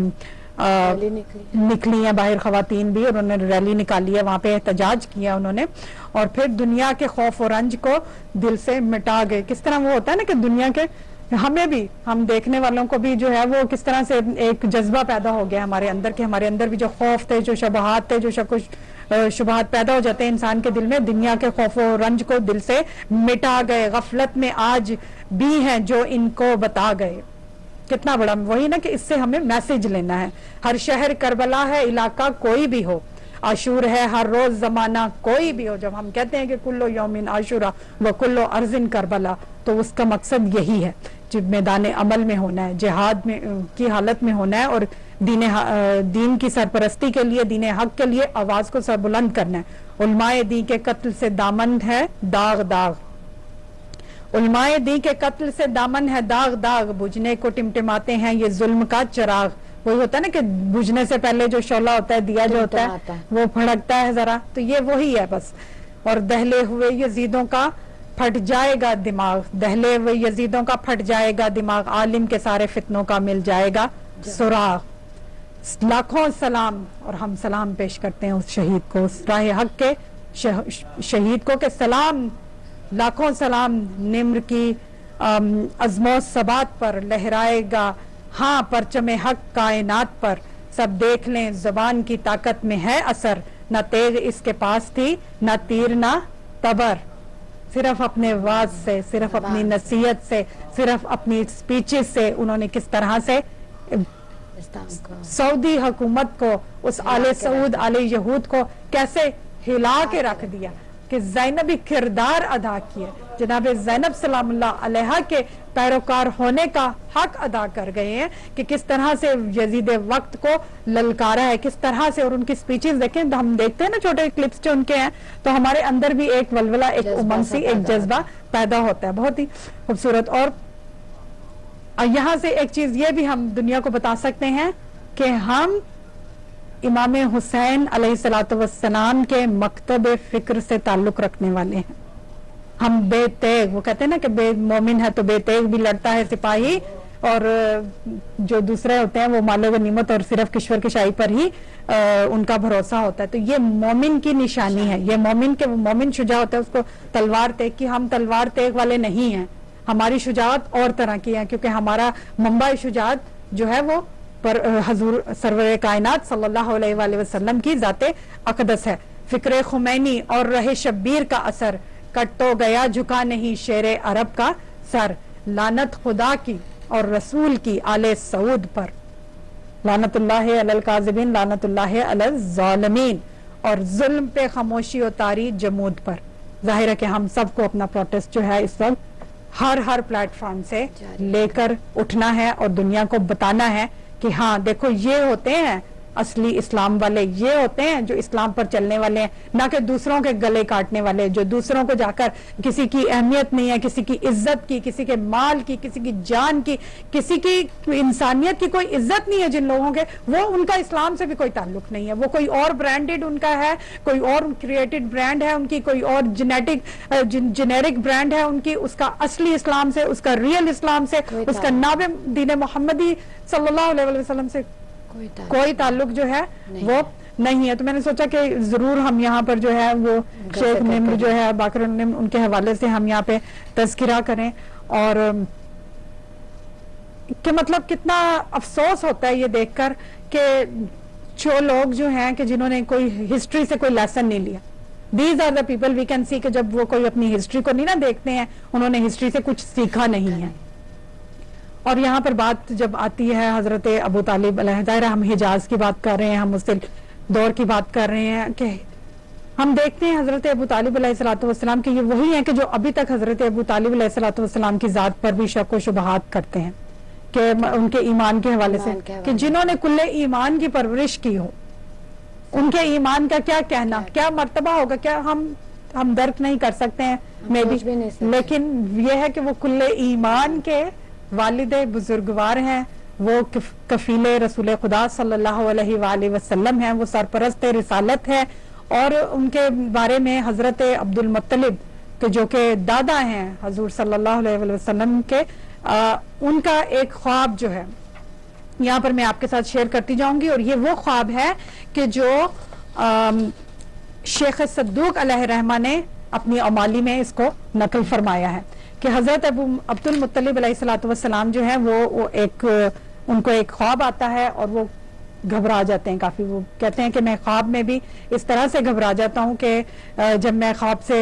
Speaker 1: نکلی ہیں باہر خواتین بھی، اور انہوں نے ریلی نکالی ہے، وہاں پہ احتجاج کیا انہوں نے، اور پھر دنیا کے خوف و رنج کو دل سے مٹا گئے. کس طرح وہ ہوتا ہے نا کہ دنیا کے، ہمیں بھی، ہم دیکھنے والوں کو بھی جو ہے وہ کس طرح سے ایک جذبہ پیدا ہو گیا ہمارے اندر، کہ ہمارے اندر بھی جو خوف تھے، جو شبہات تھے، جو شبہات پیدا ہو جاتے ہیں انسان کے دل میں، دنیا کے خوف و رنج کو دل سے مٹا گئے. غفلت میں آج بھی ہیں جو ان کو بتا گئے. کتنا بڑا، وہی نا کہ اس سے ہمیں میسج لینا ہے. ہر شہر کربلا ہے، علاقہ کوئی بھی ہو، عاشور ہے ہر روز زمانہ کوئی بھی ہو. جب ہم کہتے ہیں کہ کلو یومن عاشورہ و کلو ارضن کربلا، تو اس کا مقصد یہی ہے، جب میدان عمل میں ہونا ہے، جہاد میں کی حالت میں ہونا ہے، اور دین کی سرپرستی کے لیے، دین حق کے لیے آواز کو سربلند کرنا ہے. علماء دین کے قتل سے دامن ہے داغ داغ، علماء دین کے قتل سے دامن ہے داغ داغ، بجھنے کو ٹمٹماتے ہیں یہ ظلم کا چراغ. وہی ہوتا ہے نا کہ بجھنے سے پہلے جو شعلہ ہوتا ہے، دیا جو ہوتا ہے، وہ بھڑکتا ہے ذرا، تو یہ وہی ہے بس. اور دہلے ہوئے یزیدوں کا پھٹ جائے گا دماغ، دہلے ہوئے یزیدوں کا پھٹ جائے گا دماغ، عالم کے سارے فتنوں کا مل جائے گا سراغ. لاکھوں سلام، اور ہم سلام پیش کرتے ہیں اس شہید کو، اس راہ حق کے شہید کو، کہ سلام، لاکھوں سلام نمر کی عزم و ثبات پر، لہرائے گا ہاں پرچم حق کائنات پر. سب دیکھ لیں زبان کی طاقت میں ہے اثر، نہ تیغ اس کے پاس تھی، نہ تیر نہ تبر. صرف اپنے واز سے، صرف اپنی نصیحت سے، صرف اپنی سپیچز سے انہوں نے کس طرح سے سعودی حکومت کو، اس آل سعود، آل یہود کو کیسے ہلا کے رکھ دیا، کہ زینبی کردار ادا کیا، جناب زینب سلام اللہ علیہ کے پیروکار ہونے کا حق ادا کر گئے ہیں، کہ کس طرح سے یزید وقت کو للکارا ہے، کس طرح سے. اور ان کی سپیچز دیکھیں، ہم دیکھتے ہیں نا چھوٹے کلپس جو ان کے ہیں، تو ہمارے اندر بھی ایک ولولہ، ایک امنگ سی، ایک جذبہ پیدا ہوتا ہے. بہت ہی خوبصورت. اور یہاں سے ایک چیز یہ بھی ہم دنیا کو بتا سکتے ہیں کہ ہم امام حسین علیہ الصلوۃ والسلام کے مکتب فکر سے تعلق رکھنے والے ہیں. ہم بے تیغ، وہ کہتے ہیں نا کہ بے مومن ہے تو بے تیغ بھی لڑتا ہے سپاہی، اور جو دوسرے ہوتے ہیں وہ مال و غنیمت اور صرف کشور کشائی پر ہی ان کا بھروسہ ہوتا ہے. تو یہ مومن کی نشانی ہے، یہ مومن کے، وہ مومن شجاع ہوتا ہے، اس کو تلوار تیغ کی. ہم تلوار تیغ والے نہیں ہیں، ہماری شجاعت اور طرح کی ہے، کیونکہ ہمارا منبع شجاعت جو ہے وہ پر حضور سرور کائنات صلی اللہ علیہ وآلہ وسلم کی ذات اقدس ہے. فکر خمینی اور رہ شبیر کا اثر، کٹ تو گیا جھکا نہیں شیر عرب کا سر. لعنت خدا کی اور رسول کی آل سعود پر، لعنت اللہ علی الکاذبین، لعنت اللہ علی الظالمین. اور ظلم پہ خاموشی اتاری جمود پر. ظاہر ہے کہ ہم سب کو اپنا پروٹیسٹ جو ہے اس وقت ہر پلیٹ فارم سے لے کر اٹھنا ہے اور دنیا کو بتانا ہے کہ ہاں دیکھو یہ ہوتے ہیں اصلی اسلام والے، یہ ہوتے ہیں جو اسلام پر چلنے والے ہیں، نہ کہ دوسروں کے گلے کاٹنے والے، جو دوسروں کو جا کر کسی کی اہمیت نہیں ہے، کسی کی عزت کی، کسی کے مال کی، کسی کی جان کی، کسی کی انسانیت کی کوئی عزت نہیں ہے جن لوگوں کے، وہ ان کا اسلام سے بھی کوئی تعلق نہیں ہے. وہ کوئی اور برانڈڈ ان کا ہے، کوئی اور کریٹڈ برانڈ ہے ان کی، کوئی اور جنیرک برانڈ ہے ان کی. اس کا اصلی اسلام سے، اس کا ریئل اسلام سے، اس کا نابع دین محمدی صلی اللہ علیہ وسلم سے کوئی تعلق جو ہے وہ نہیں ہے. تو میں نے سوچا کہ ضرور ہم یہاں پر جو ہے وہ شیخ نمر جو ہے باقر النمر ان کے حوالے سے ہم یہاں پہ تذکرہ کریں. اور کہ مطلب کتنا افسوس ہوتا ہے یہ دیکھ کر کہ جو لوگ جو ہیں کہ جنہوں نے کوئی ہسٹری سے کوئی لیسن نہیں لیا. These are the people we can see کہ جب وہ کوئی اپنی ہسٹری کو نہیں نہ دیکھتے ہیں، انہوں نے ہسٹری سے کچھ سیکھا نہیں ہے. اور یہاں پر بات جب آتی ہے حضرت ابو طالب علیہ، ظاہر ہم حجاز کی بات کر رہے ہیں، ہم اس دور کی بات کر رہے ہیں کہ ہم دیکھتے ہیں حضرت ابو طالب علیہ الصلوۃ والسلام کہ یہ وہی ہیں کہ جو ابھی تک حضرت ابو طالب علیہ الصلوۃ والسلام کی ذات پر بھی شک و شبہات کرتے ہیں کہ ان کے ایمان کے حوالے سے، کہ جنہوں نے کل ایمان کی پرورش کی ہو ان کے ایمان کا کیا کہنا، کیا مرتبہ ہوگا، کیا ہم درک نہیں کر سکتے ہیں میں بھی. لیکن یہ ہے کہ وہ کل ایمان کے والد بزرگوار ہیں، وہ کفیل رسول خدا صلی اللہ علیہ وآلہ وسلم ہیں، وہ سرپرست رسالت ہے. اور ان کے بارے میں حضرت عبد المطلب کہ جو کہ دادا ہیں حضور صلی اللہ علیہ وسلم کے، ان کا ایک خواب جو ہے یہاں پر میں آپ کے ساتھ شیئر کرتی جاؤں گی. اور یہ وہ خواب ہے کہ جو شیخ صدوق علیہ رحمہ نے اپنی امالی میں اس کو نقل فرمایا ہے کہ حضرت عبد المطلب علیہ الصلوۃ والسلام جو ہے وہ ان کو ایک خواب آتا ہے اور وہ گھبرا جاتے ہیں کافی. وہ کہتے ہیں کہ میں خواب میں بھی اس طرح سے گھبرا جاتا ہوں کہ جب میں خواب سے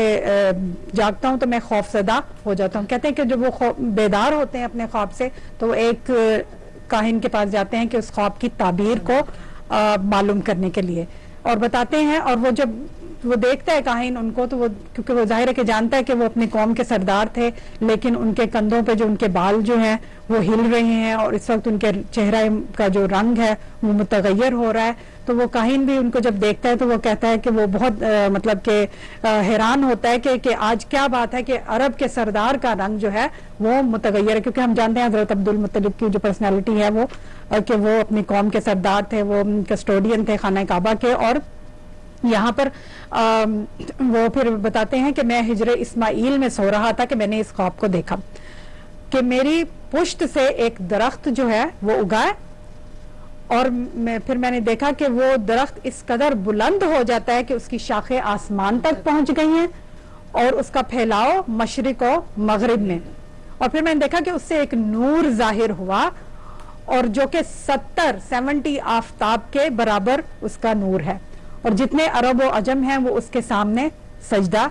Speaker 1: جاگتا ہوں تو میں خوف زدہ ہو جاتا ہوں. کہتے ہیں کہ جب وہ بیدار ہوتے ہیں اپنے خواب سے تو ایک کاہن کے پاس جاتے ہیں کہ اس خواب کی تعبیر کو معلوم کرنے کے لیے، اور بتاتے ہیں. اور وہ جب وہ دیکھتا ہے کاہن ان کو تو وہ، کیونکہ وہ ظاہر ہے کہ جانتا ہے کہ وہ اپنی قوم کے سردار تھے، لیکن ان کے کندھوں پہ جو ان کے بال جو ہیں وہ ہل رہے ہیں اور اس وقت ان کے چہرہ کا جو رنگ ہے وہ متغیر ہو رہا ہے. تو وہ کاہن بھی ان کو جب دیکھتا ہے تو وہ کہتا ہے کہ وہ بہت مطلب کہ حیران ہوتا ہے کہ آج کیا بات ہے کہ عرب کے سردار کا رنگ جو ہے وہ متغیر ہے. کیونکہ ہم جانتے ہیں حضرت عبد المطلب کی جو پرسنالٹی ہے وہ کہ وہ اپنی قوم کے سردار تھے، وہ کسٹوڈین تھے خانہ کعبہ کے. اور یہاں پر وہ پھر بتاتے ہیں کہ میں ہجر اسماعیل میں سو رہا تھا کہ میں نے اس خواب کو دیکھا کہ میری پشت سے ایک درخت جو ہے وہ اگا ہے، اور پھر میں نے دیکھا کہ وہ درخت اس قدر بلند ہو جاتا ہے کہ اس کی شاخیں آسمان تک پہنچ گئی ہیں اور اس کا پھیلاؤ مشرق و مغرب میں. اور پھر میں نے دیکھا کہ اس سے ایک نور ظاہر ہوا اور جو کہ 70 آفتاب کے برابر اس کا نور ہے، اور جتنے عرب و عجم ہیں وہ اس کے سامنے سجدہ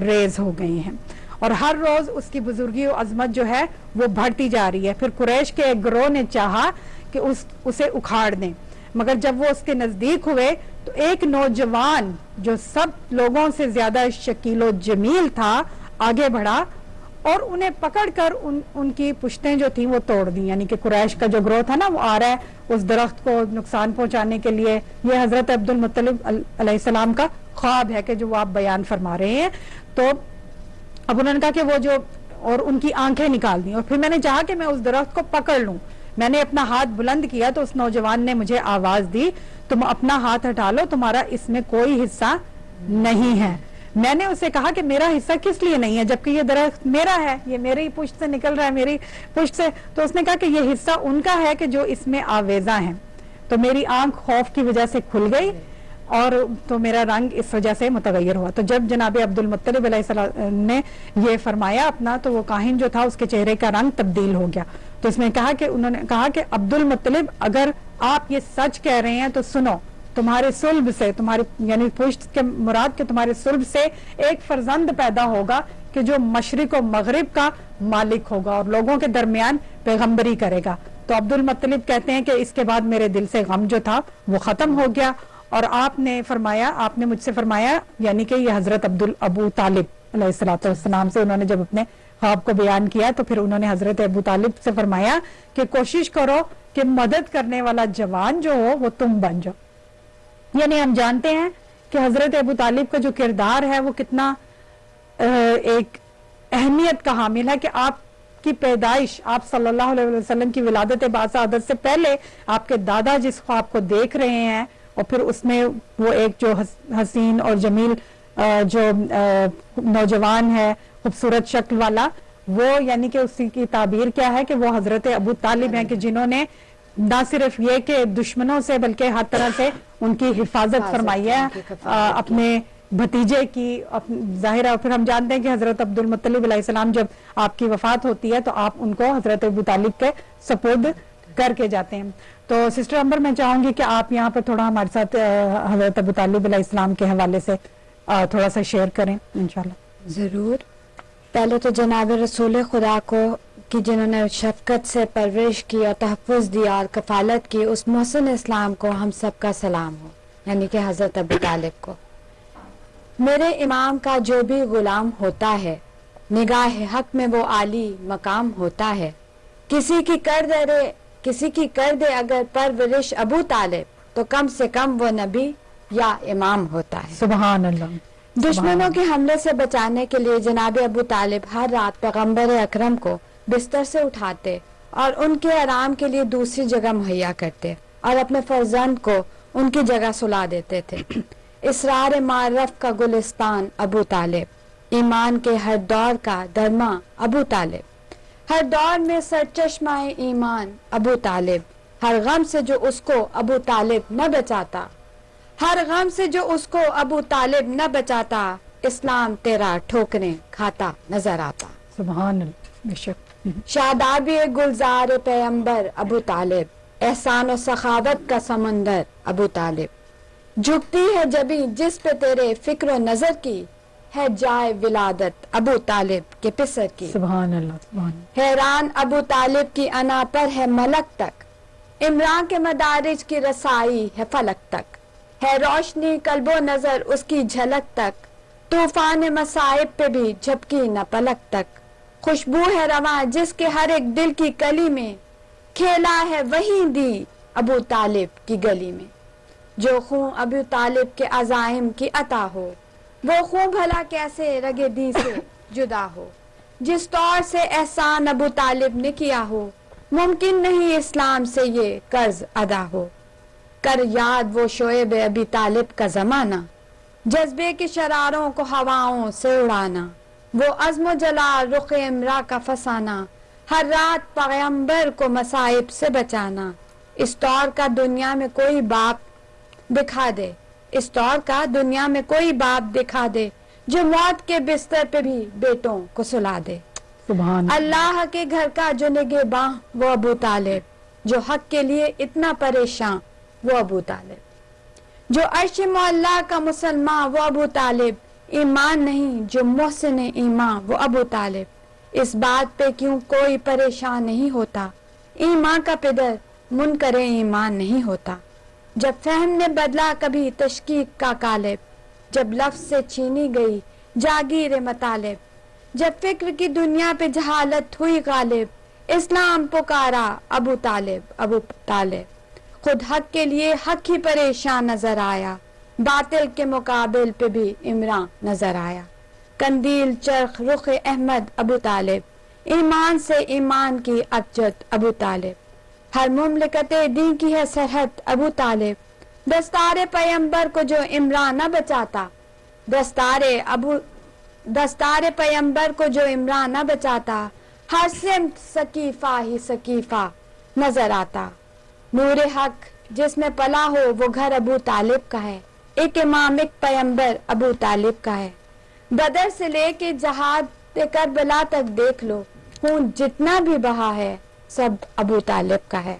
Speaker 1: ریز ہو گئی ہیں. اور ہر روز اس کی بزرگی و عظمت جو ہے وہ بڑھتی جا رہی ہے. پھر قریش کے ایک گروہ نے چاہا کہ اسے اکھاڑ دیں، مگر جب وہ اس کے نزدیک ہوئے تو ایک نوجوان جو سب لوگوں سے زیادہ شکیل و جمیل تھا آگے بڑھا اور انہیں پکڑ کر ان کی پشتیں جو تھیں وہ توڑ دیں. یعنی کہ قریش کا جو گروہ تھا نا وہ آ رہا ہے اس درخت کو نقصان پہنچانے کے لیے. یہ حضرت عبد المطلب علیہ السلام کا خواب ہے کہ جو وہ آپ بیان فرما رہے ہیں. تو اب انہوں نے کہا کہ وہ جو، اور ان کی آنکھیں نکال دیں. اور پھر میں نے چاہا کہ میں اس درخت کو پکڑ لوں. میں نے اپنا ہاتھ بلند کیا تو اس نوجوان نے مجھے آواز دی، تم اپنا ہاتھ ہٹا لو، تمہارا اس میں کوئی حصہ نہیں ہے. میں نے اسے کہا کہ میرا حصہ کس لیے نہیں ہے جبکہ یہ درخت میرا ہے، یہ میری پشت سے نکل رہا ہے، میری پشت سے. تو اس نے کہا کہ یہ حصہ ان کا ہے کہ جو اس میں آویزاں ہیں. تو میری آنکھ خوف کی وجہ سے کھل گئی اور تو میرا رنگ اس وجہ سے متغیر ہوا. تو جب جناب عبد المطلب علیہ السلام نے یہ فرمایا اپنا تو وہ کاہن جو تھا اس کے چہرے کا رنگ تبدیل ہو گیا. تو اس میں کہا کہ انہوں نے کہا کہ عبد المطلب اگر آپ یہ سچ کہہ رہے ہیں تو سنو، تمہارے صلب سے، تمہاری یعنی پشت کے مراد کے تمہارے صلب سے ایک فرزند پیدا ہوگا کہ جو مشرق و مغرب کا مالک ہوگا اور لوگوں کے درمیان پیغمبری کرے گا. تو عبد المطلب کہتے ہیں کہ اس کے بعد میرے دل سے غم جو تھا وہ ختم ہو گیا اور آپ نے فرمایا، آپ نے مجھ سے فرمایا، یعنی کہ یہ حضرت ابو طالب علیہ الصلوۃ والسلام سے انہوں نے جب اپنے خواب کو بیان کیا تو پھر انہوں نے حضرت ابو طالب سے فرمایا کہ کوشش کرو کہ مدد کرنے والا جوان جو ہو وہ تم بن جاؤ. یعنی ہم جانتے ہیں کہ حضرت ابو طالب کا جو کردار ہے وہ کتنا ایک اہمیت کا حامل ہے کہ آپ کی پیدائش، آپ صلی اللہ علیہ وسلم کی ولادت باسعادت سے پہلے آپ کے دادا جس خواب کو دیکھ رہے ہیں اور پھر اس میں وہ ایک جو حسین اور جمیل جو نوجوان ہے خوبصورت شکل والا، وہ یعنی کہ اس کی تعبیر کیا ہے کہ وہ حضرت ابو طالب ہیں کہ جنہوں نے نہ صرف یہ کہ دشمنوں سے بلکہ ہر طرح سے ان کی حفاظت فرمائی ہے اپنے بھتیجے کی. ظاہر ہے پھر ہم جانتے ہیں کہ حضرت عبد المطلب علیہ السلام جب آپ کی وفات ہوتی ہے تو آپ ان کو حضرت ابو طالب کے سپرد کر کے جاتے ہیں. تو سسٹر امبر میں چاہوں گی کہ آپ یہاں پر تھوڑا ہمارے ساتھ حضرت ابو طالب علیہ السلام کے حوالے سے تھوڑا سا شیئر کریں انشاءاللہ.
Speaker 2: ضرور. پہلے تو جناب رسول خدا کو کہ جنہوں نے شفقت سے پرورش کی اور تحفظ دیا اور کفالت کی، اس محسن اسلام کو ہم سب کا سلام ہو، یعنی کہ حضرت ابو طالب کو. میرے امام کا جو بھی غلام ہوتا ہے، نگاہ حق میں وہ عالی مقام ہوتا ہے. کسی کی کر دے اگر پرورش ابو طالب تو کم سے کم وہ نبی یا امام ہوتا ہے.
Speaker 1: سبحان اللہ.
Speaker 2: دشمنوں کے حملے سے بچانے کے لیے جناب ابو طالب ہر رات پیغمبر اکرم کو بستر سے اٹھاتے اور ان کے آرام کے لیے دوسری جگہ مہیا کرتے اور اپنے فرزند کو ان کی جگہ سلا دیتے تھے. اسرار معرف کا گلستان ابو طالب، ایمان کے ہر دور کا درما ابو طالب، ہر دور میں سرچشمہ ایمان ابو طالب. ہر غم سے جو اس کو ابو طالب نہ بچاتا، ہر غم سے جو اس کو ابو طالب نہ بچاتا، اسلام تیرا ٹھوکریں کھاتا نظر آتا.
Speaker 1: سبحان اللہ. بے شک.
Speaker 2: شادابی گلزار پیمبر ابو طالب، احسان و سخاوت کا سمندر ابو طالب. جھکتی ہے جبھی جس پہ تیرے فکر و نظر کی، ہے جائے ولادت ابو طالب کے پسر کی.
Speaker 1: سبحان اللہ. سبحان اللہ.
Speaker 2: حیران ابو طالب کی انا پر ہے ملک تک، عمران کے مدارج کی رسائی ہے فلک تک. ہے روشنی قلب و نظر اس کی جھلک تک، طوفان مصائب پہ بھی جھپکی نہ پلک تک. خوشبو ہے رواں جس کے ہر ایک دل کی کلی میں، کھیلا ہے وہی دی ابو طالب کی گلی میں. جو خون ابو طالب کے عزائم کی عطا ہو، وہ خون بھلا کیسے رگے دی سے جدا ہو. جس طور سے احسان ابو طالب نے کیا ہو، ممکن نہیں اسلام سے یہ قرض ادا ہو. کر یاد وہ شعیب ابی طالب کا زمانہ، جذبے کے شراروں کو ہواؤں سے اڑانا. وہ عزم و جلال رخ امرا کا فسانہ، ہر رات پیغمبر کو مصائب سے بچانا. اس طور کا دنیا میں کوئی باپ دکھا دے، اس طور کا دنیا میں کوئی باپ دکھا دے جو موت کے بستر پہ بھی بیٹوں کو سلا دے.
Speaker 1: سبحان
Speaker 2: اللہ کے گھر کا جو نگہباں وہ ابو طالب، جو حق کے لیے اتنا پریشان وہ ابو طالب. جو عرش معلیٰ کا مسلمان وہ ابو طالب، ایمان نہیں جو محسن ایمان وہ ابو طالب. اس بات پہ کیوں کوئی پریشان نہیں ہوتا، ایمان کا پدر منکر ایمان نہیں ہوتا. جب فہم نے بدلا کبھی تشکیک کا قالب، جب لفظ سے چھینی گئی جاگیر مطالب. جب فکر کی دنیا پہ جہالت ہوئی غالب، اسلام پکارا ابو طالب ابو طالب. خود حق کے لیے حق ہی پریشان نظر آیا، باطل کے مقابل پہ بھی عمران نظر آیا. قندیل چرخ رخ احمد ابو طالب، ایمان سے ایمان کی ابجد ابو طالب. ہر مملکت دین کی ہے سرحد ابو طالب. دستار پیمبر کو جو عمران نہ بچاتا، دستار پیمبر کو جو عمران نہ بچاتا، ہر سمت سقیفہ ہی سقیفہ نظر آتا. نور حق جس میں پلا ہو وہ گھر ابو طالب کا ہے، ایک امام ایک پیمبر ابو طالب کا ہے. بدر سے لے کے جہاد کربلا تک دیکھ لو، خون جتنا بھی بہا ہے سب ابو طالب کا ہے.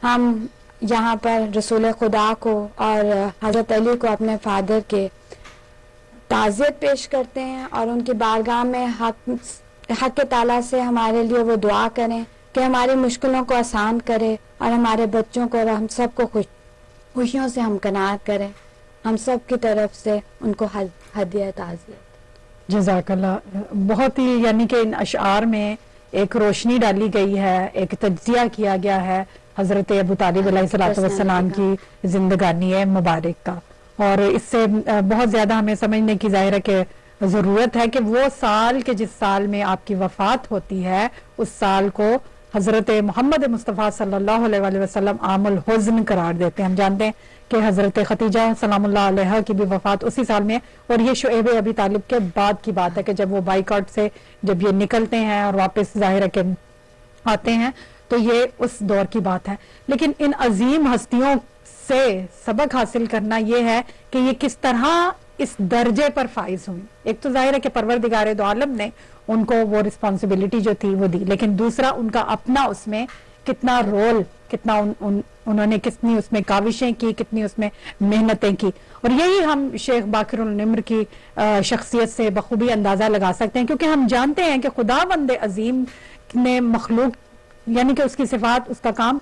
Speaker 2: ہم یہاں پر رسول خدا کو اور حضرت علی کو اپنے فادر کے تعزیت پیش کرتے ہیں اور ان کی بارگاہ میں حق تعالیٰ سے ہمارے لیے وہ دعا کریں کہ ہماری مشکلوں کو آسان کرے اور ہمارے بچوں کو اور ہم سب کو خوشیوں سے ہم قناعت کریں. ہم سب کی طرف سے ان کو ہدیہ تعزیت.
Speaker 1: جزاک اللہ. بہت ہی یعنی کہ ان اشعار میں ایک روشنی ڈالی گئی ہے, ایک تجزیہ کیا گیا ہے حضرت ابو طالب علیہ الصلوۃ والسلام کی زندگانی مبارک کا, اور اس سے بہت زیادہ ہمیں سمجھنے کی ظاہر ہے کہ ضرورت ہے کہ وہ سال کے جس سال میں آپ کی وفات ہوتی ہے اس سال کو حضرت محمد مصطفیٰ صلی اللہ علیہ وآلہ وسلم عام الحزن قرار دیتے ہیں. ہم جانتے ہیں کہ حضرت ختیجہ سلام اللہ علیہ کی بھی وفات اسی سال میں, اور یہ شعیب ابی طالب کے بعد کی بات ہے کہ جب وہ بائیکاٹ سے جب یہ نکلتے ہیں اور واپس ظاہر کے آتے ہیں تو یہ اس دور کی بات ہے. لیکن ان عظیم ہستیوں سے سبق حاصل کرنا یہ ہے کہ یہ کس طرح اس درجے پر فائز ہوئی. ایک تو ظاہر ہے کہ پروردگار دو عالم نے ان کو وہ رسپانسبلٹی جو تھی وہ دی, لیکن دوسرا ان کا اپنا اس میں کتنا رول, کتنا انہوں نے کتنی اس میں کاوشیں کی, کتنی اس میں محنتیں کی. اور یہی ہم شیخ باقر النمر کی شخصیت سے بخوبی اندازہ لگا سکتے ہیں, کیونکہ ہم جانتے ہیں کہ خداوند عظیم نے مخلوق یعنی کہ اس کی صفات, اس کا کام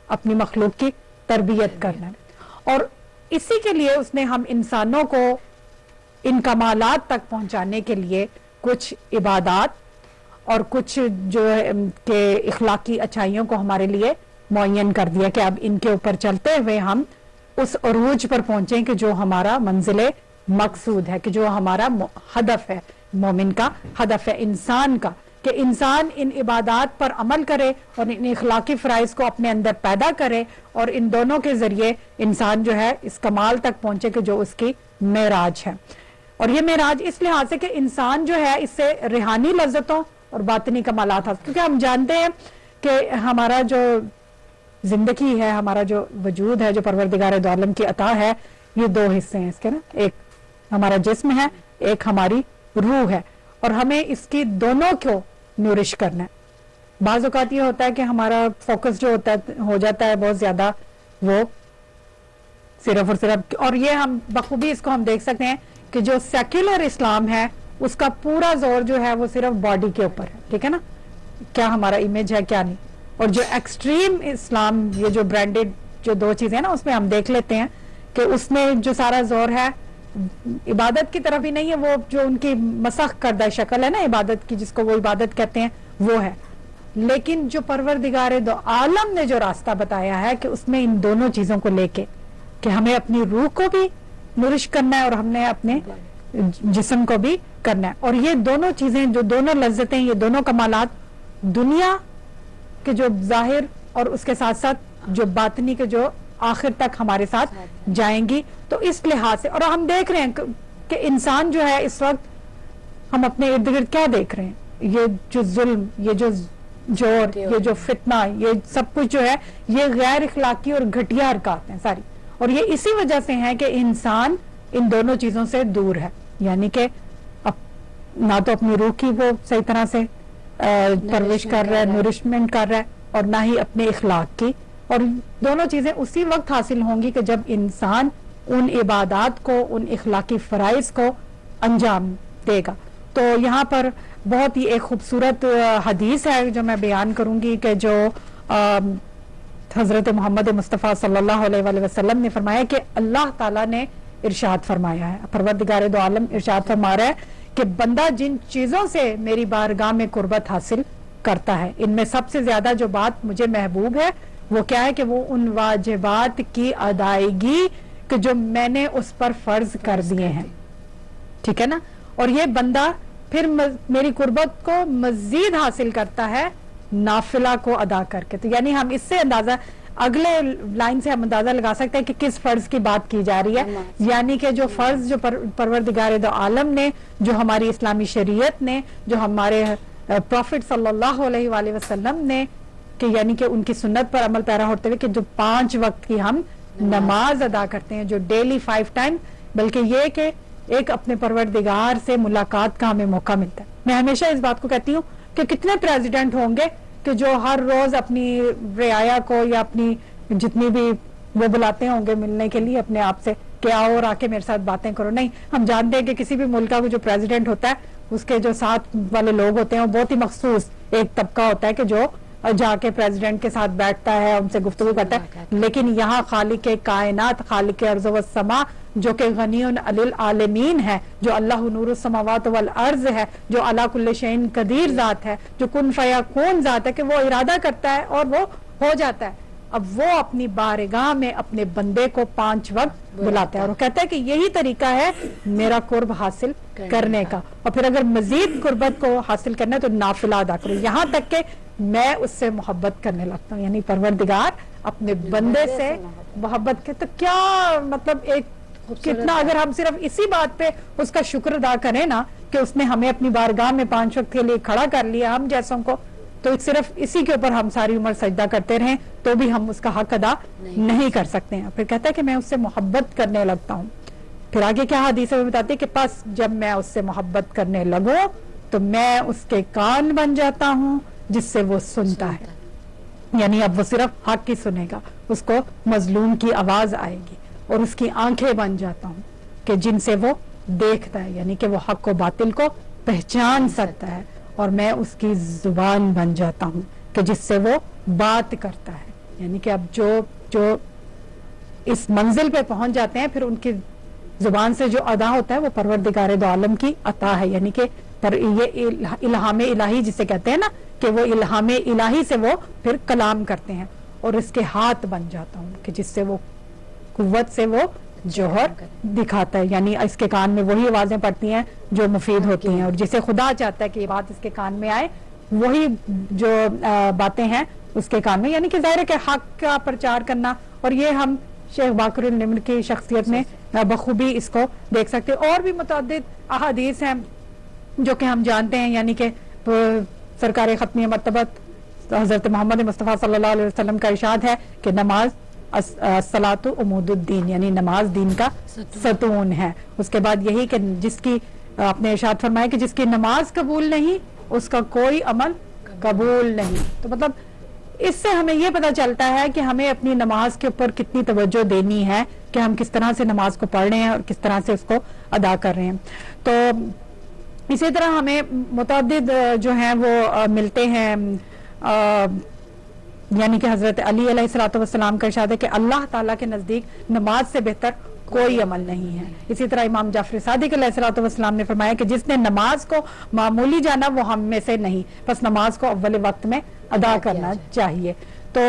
Speaker 1: اپنی مخلوق کی تربیت کرنا ہے, اور اسی کے لیے اس نے ہم انسانوں کو ان کمالات تک پہنچانے کے لیے کچھ عبادات اور کچھ جو کہ اخلاقی اچھائیوں کو ہمارے لیے معین کر دیا کہ اب ان کے اوپر چلتے ہوئے ہم اس عروج پر پہنچیں کہ جو ہمارا منزل مقصود ہے, کہ جو ہمارا ہدف ہے, مومن کا ہدف ہے انسان کا, کہ انسان ان عبادات پر عمل کرے اور ان اخلاقی فرائض کو اپنے اندر پیدا کرے, اور ان دونوں کے ذریعے انسان جو ہے اس کمال تک پہنچے کہ جو اس کی معراج ہے. اور یہ معراج اس لحاظ سے کہ انسان جو ہے اس سے روحانی لذتوں اور باطنی کمالات حاصل, کیونکہ ہم جانتے ہیں کہ ہمارا جو زندگی ہے, ہمارا جو وجود ہے, جو پروردگار دو عالم کی عطا ہے, یہ دو حصے ہیں اس کے نا, ایک ہمارا جسم ہے, ایک ہماری روح ہے, اور ہمیں اس کی دونوں کو نورش کرنا ہے. بعض اوقات یہ ہوتا ہے کہ ہمارا فوکس جو ہو جاتا ہے بہت زیادہ وہ صرف اور صرف, اور یہ ہم بخوبی اس کو ہم دیکھ سکتے ہیں کہ جو سیکولر اسلام ہے اس کا پورا زور جو ہے وہ صرف باڈی کے اوپر ہے, ٹھیک ہے نا, کیا ہمارا امیج ہے کیا نہیں. اور جو ایکسٹریم اسلام, یہ جو برانڈڈ جو دو چیزیں ہیں نا, اس میں ہم دیکھ لیتے ہیں کہ اس میں جو سارا زور ہے عبادت کی طرف ہی نہیں ہے, وہ جو ان کی مسخ کردہ شکل ہے نا عبادت کی, جس کو وہ عبادت کہتے ہیں, وہ ہے. لیکن جو پروردگار دو عالم نے جو راستہ بتایا ہے کہ اس میں ان دونوں چیزوں کو لے کے کہ ہمیں اپنی روح کو بھی نورش کرنا ہے اور ہم نے اپنے جسم کو بھی کرنا ہے, اور یہ دونوں چیزیں, جو دونوں لذتیں, یہ دونوں کمالات دنیا کے جو ظاہر اور اس کے ساتھ ساتھ جو باطنی کے جو آخر تک ہمارے ساتھ جائیں گی. تو اس لحاظ سے, اور ہم دیکھ رہے ہیں کہ انسان جو ہے اس وقت ہم اپنے ارد گرد کیا دیکھ رہے ہیں, یہ جو ظلم, یہ جو جور, یہ جو فتنہ, یہ سب کچھ جو ہے یہ غیر اخلاقی اور گھٹیا حرکات ہیں ساری, اور یہ اسی وجہ سے ہیں کہ انسان ان دونوں چیزوں سے دور ہے, یعنی کہ نہ تو اپنی روح کی وہ صحیح طرح سے پرورش کر رہا ہے, نورشمنٹ کر رہا ہے, اور نہ ہی اپنے اخلاق کی. اور دونوں چیزیں اسی وقت حاصل ہوں گی کہ جب انسان ان عبادات کو, ان اخلاقی فرائض کو انجام دے گا. تو یہاں پر بہت ہی ایک خوبصورت حدیث ہے جو میں بیان کروں گی کہ جو حضرت محمد مصطفیٰ صلی اللہ علیہ وآلہ وسلم نے فرمایا کہ اللہ تعالیٰ نے ارشاد فرمایا ہے, پروردگار دو عالم ارشاد فرما رہا ہے کہ بندہ جن چیزوں سے میری بارگاہ میں قربت حاصل کرتا ہے, ان میں سب سے زیادہ جو بات مجھے محبوب ہے وہ کیا ہے کہ وہ ان واجبات کی ادائیگی کہ جو میں نے اس پر فرض کر دیے ہیں, ٹھیک ہے نا. اور یہ بندہ پھر میری قربت کو مزید حاصل کرتا ہے نافلہ کو ادا کر کے. تو یعنی ہم اس سے اندازہ, اگلے لائن سے ہم اندازہ لگا سکتے ہیں کہ کس فرض کی بات کی جا رہی ہے, یعنی کہ جو فرض جو پروردگار دو عالم نے, جو ہماری اسلامی شریعت نے, جو ہمارے پروفٹ صلی اللہ علیہ وآلہ وسلم نے, کہ یعنی کہ ان کی سنت پر عمل پیرا ہوتے ہوئے کہ جو 5 وقت کی ہم نماز ادا کرتے ہیں, جو ڈیلی 5 ٹائم, بلکہ یہ کہ ایک اپنے پروردگار سے ملاقات کا ہمیں موقع ملتا ہے. میں ہمیشہ اس بات کو کہتی ہوں کہ کتنے پریزیڈنٹ ہوں گے کہ جو ہر روز اپنی رعایا کو یا اپنی جتنی بھی وہ بلاتے ہوں گے ملنے کے لیے اپنے آپ سے کہ آؤ اور آ کے میرے ساتھ باتیں کرو. نہیں, ہم جانتے ہیں کہ کسی بھی ملک کا جو پریزیڈنٹ ہوتا ہے اس کے جو ساتھ والے لوگ ہوتے ہیں وہ بہت ہی مخصوص ایک طبقہ ہوتا ہے کہ جو جا کے پریزیڈنٹ کے ساتھ بیٹھتا ہے، ان سے گفتگو کرتا ہے، لیکن یہاں خالق کائنات، خالق ارض و السما، جو کہ غنی عن العالمین ہے، جو اللہ نور السماوات والارض ہے، جو علی کل شیء قدیر ذات ہے، جو کن فیکون ذات ہے، کہ وہ ارادہ کرتا ہے اور وہ ہو جاتا ہے. اب وہ اپنی بارگاہ میں اپنے بندے کو 5 وقت بلاتا ہے اور وہ کہتا ہے کہ یہی طریقہ ہے میرا قرب حاصل کرنے کا. اور پھر اگر مزید قربت کو حاصل کرنا ہے تو نافلہ ادا کرو، یہاں تک کہ میں اس سے محبت کرنے لگتا ہوں. یعنی پروردگار اپنے بندے سے محبت کے، تو کیا مطلب ایک کتنا، اگر ہم صرف اسی بات پہ اس کا شکر ادا کریں نا کہ اس نے ہمیں اپنی بارگاہ میں 5 وقت کے لیے کھڑا کر لیا ہم جیسوں کو، تو صرف اسی کے اوپر ہم ساری عمر سجدہ کرتے رہیں تو بھی ہم اس کا حق ادا نہیں کر سکتے ہیں. پھر کہتا ہے کہ میں اس سے محبت کرنے لگتا ہوں. پھر آگے کیا حدیث میں بتاتی ہے کہ پس جب میں اس سے محبت کرنے لگوں تو میں اس کے کان بن جاتا ہوں جس سے وہ سنتا ہے. یعنی اب وہ صرف حق ہی سنے گا، اس کو مظلوم کی آواز آئے گی. اور اس کی آنکھیں بن جاتا ہوں کہ جن سے وہ دیکھتا ہے، یعنی کہ وہ حق و باطل کو پہچان سکتا ہے. اور میں اس کی زبان بن جاتا ہوں کہ جس سے وہ بات کرتا ہے. یعنی کہ اب جو اس منزل پہ پہنچ جاتے ہیں پھر ان کی زبان سے جو ادا ہوتا ہے وہ پروردگار دو عالم کی عطا ہے. یعنی کہ یہ الہام الہی جسے کہتے ہیں نا، کہ وہ الہام الہی سے وہ پھر کلام کرتے ہیں. اور اس کے ہاتھ بن جاتا ہوں کہ جس سے وہ قوت سے وہ جوہر دکھاتا ہے. یعنی اس کے کان میں وہی آوازیں پڑتی ہیں جو مفید ہوتی ہیں، اور جسے خدا چاہتا ہے کہ یہ بات اس کے کان میں آئے وہی جو باتیں ہیں اس کے کان میں. یعنی کہ ظاہر ہے کہ حق کا پرچار کرنا، اور یہ ہم شیخ باقر النمر کی شخصیت میں بخوبی اس کو دیکھ سکتے. اور بھی متعدد احادیث ہیں جو کہ ہم جانتے ہیں. یعنی کہ سرکار ختمی مرتبت حضرت محمد مصطفیٰ صلی اللہ علیہ وسلم کا ارشاد ہے کہ نماز الصلاۃ عمود الدین، یعنی نماز دین کا ستون ہے. اس کے بعد یہی کہ جس کی آپ نے ارشاد فرمایا کہ جس کی نماز قبول نہیں اس کا کوئی عمل قبول نہیں. تو مطلب اس سے ہمیں یہ پتہ چلتا ہے کہ ہمیں اپنی نماز کے اوپر کتنی توجہ دینی ہے کہ ہم کس طرح سے نماز کو پڑھ رہے ہیں اور کس طرح سے اس کو ادا کر رہے ہیں. تو اسی طرح ہمیں متعدد جو ہیں وہ ملتے ہیں. یعنی کہ حضرت علی علیہ الصلوۃ والسلام کا ارشاد ہے کہ اللہ تعالیٰ کے نزدیک نماز سے بہتر کوئی عمل نہیں ہے. اسی طرح امام جعفر صادق علیہ الصلوۃ والسلام نے فرمایا کہ جس نے نماز کو معمولی جانا وہ ہم میں سے نہیں، بس نماز کو اول وقت میں ادا کرنا چاہیے. تو